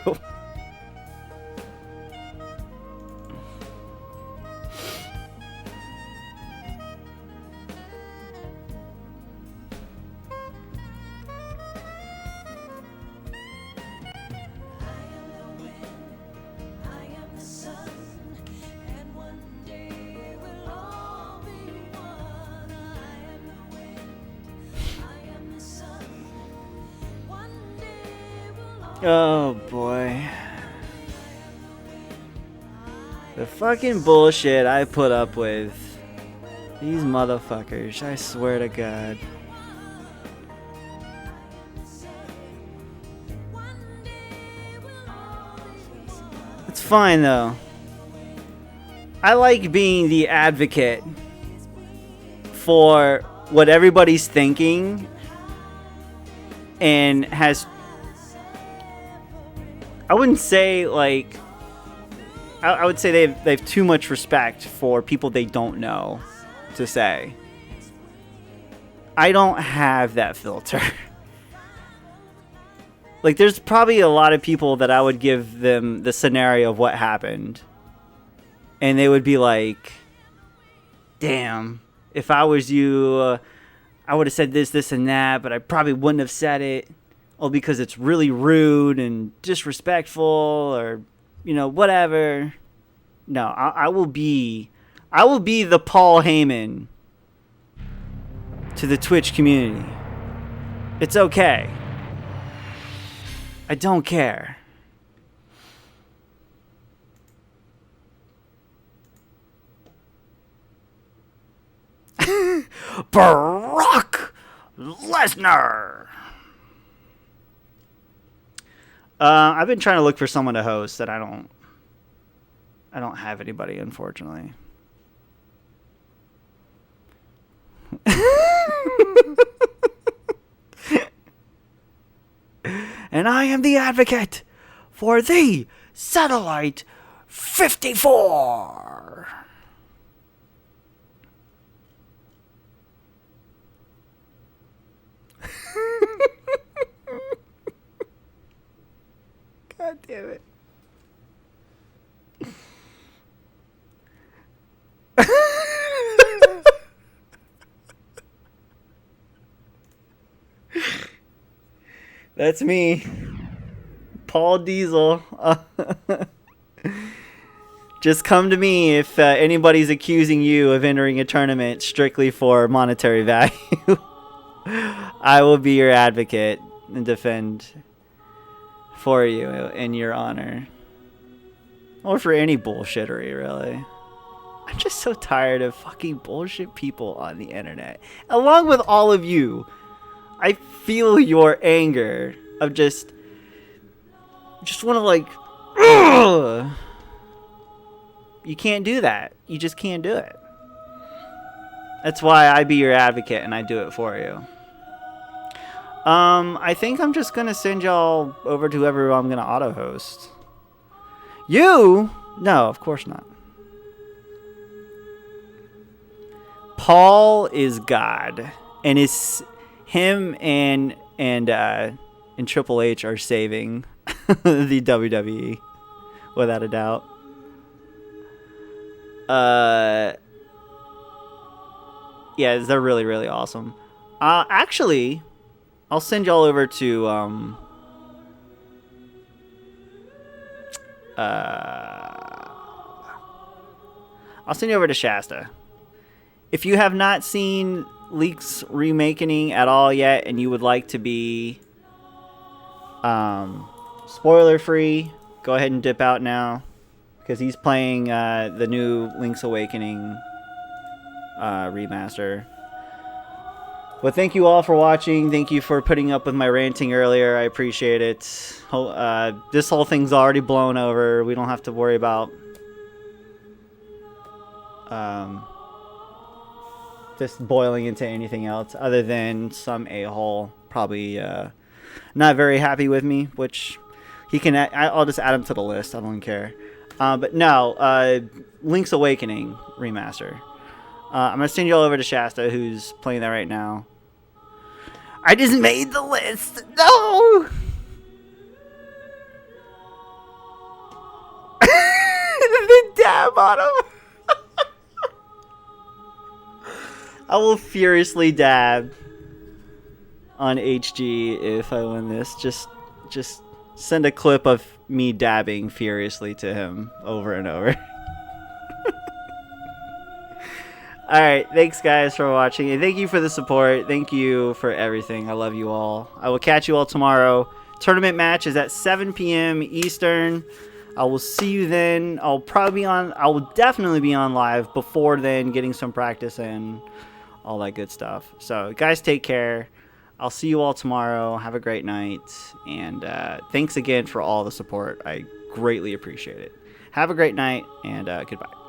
Oh boy. The fucking bullshit I put up with. These motherfuckers, I swear to God. It's fine though. I like being the advocate for what everybody's thinking and has, I wouldn't say like, I would say they have too much respect for people they don't know to say. I don't have that filter. Like there's probably a lot of people that I would give them the scenario of what happened. And they would be like, damn, if I was you, I would have said this, this, and that, but I probably wouldn't have said it. Oh, because it's really rude and disrespectful or, you know, whatever. No, I will be the Paul Heyman to the Twitch community. It's okay. I don't care. Brock Lesnar. I've been trying to look for someone to host that I don't have anybody, unfortunately. and I am the advocate for the Satellite 54. God damn it. That's me, Paul Diesel. Just come to me if anybody's accusing you of entering a tournament strictly for monetary value. I will be your advocate and defend for you in your honor. Or for any bullshittery, really. I'm just so tired of fucking bullshit people on the internet. Along with all of you, I feel your anger of just want to like, ugh. You can't do that. You just can't do it. That's why I be your advocate and I do it for you. I think I'm just gonna send y'all over to whoever I'm gonna auto host. You? No, of course not. Paul is God, and it's him and Triple H are saving the WWE without a doubt. Yeah, they're really, really awesome. Actually, I'll send y'all over to I'll send you over to Shasta. If you have not seen Leaks Remakening at all yet, and you would like to be spoiler free, go ahead and dip out now, because he's playing the new Link's Awakening remaster. Well, thank you all for watching. Thank you for putting up with my ranting earlier. I appreciate it. This whole thing's already blown over. We don't have to worry about just boiling into anything else other than some a-hole probably not very happy with me, which he can. I'll just add him to the list. I don't care. But no, Link's Awakening remaster. I'm gonna send you all over to Shasta, who's playing that right now. I just made the list. No. The dab on him. I will furiously dab on HG if I win this. Just send a clip of me dabbing furiously to him over and over. Alright, thanks guys for watching, and thank you for the support. Thank you for everything. I love you all. I will catch you all tomorrow. Tournament match is at 7 p.m. Eastern. I will see you then. I will definitely be on live before then, getting some practice in, all that good stuff. So guys, take care. I'll see you all tomorrow. Have a great night, and thanks again for all the support. I greatly appreciate it. Have a great night, and goodbye.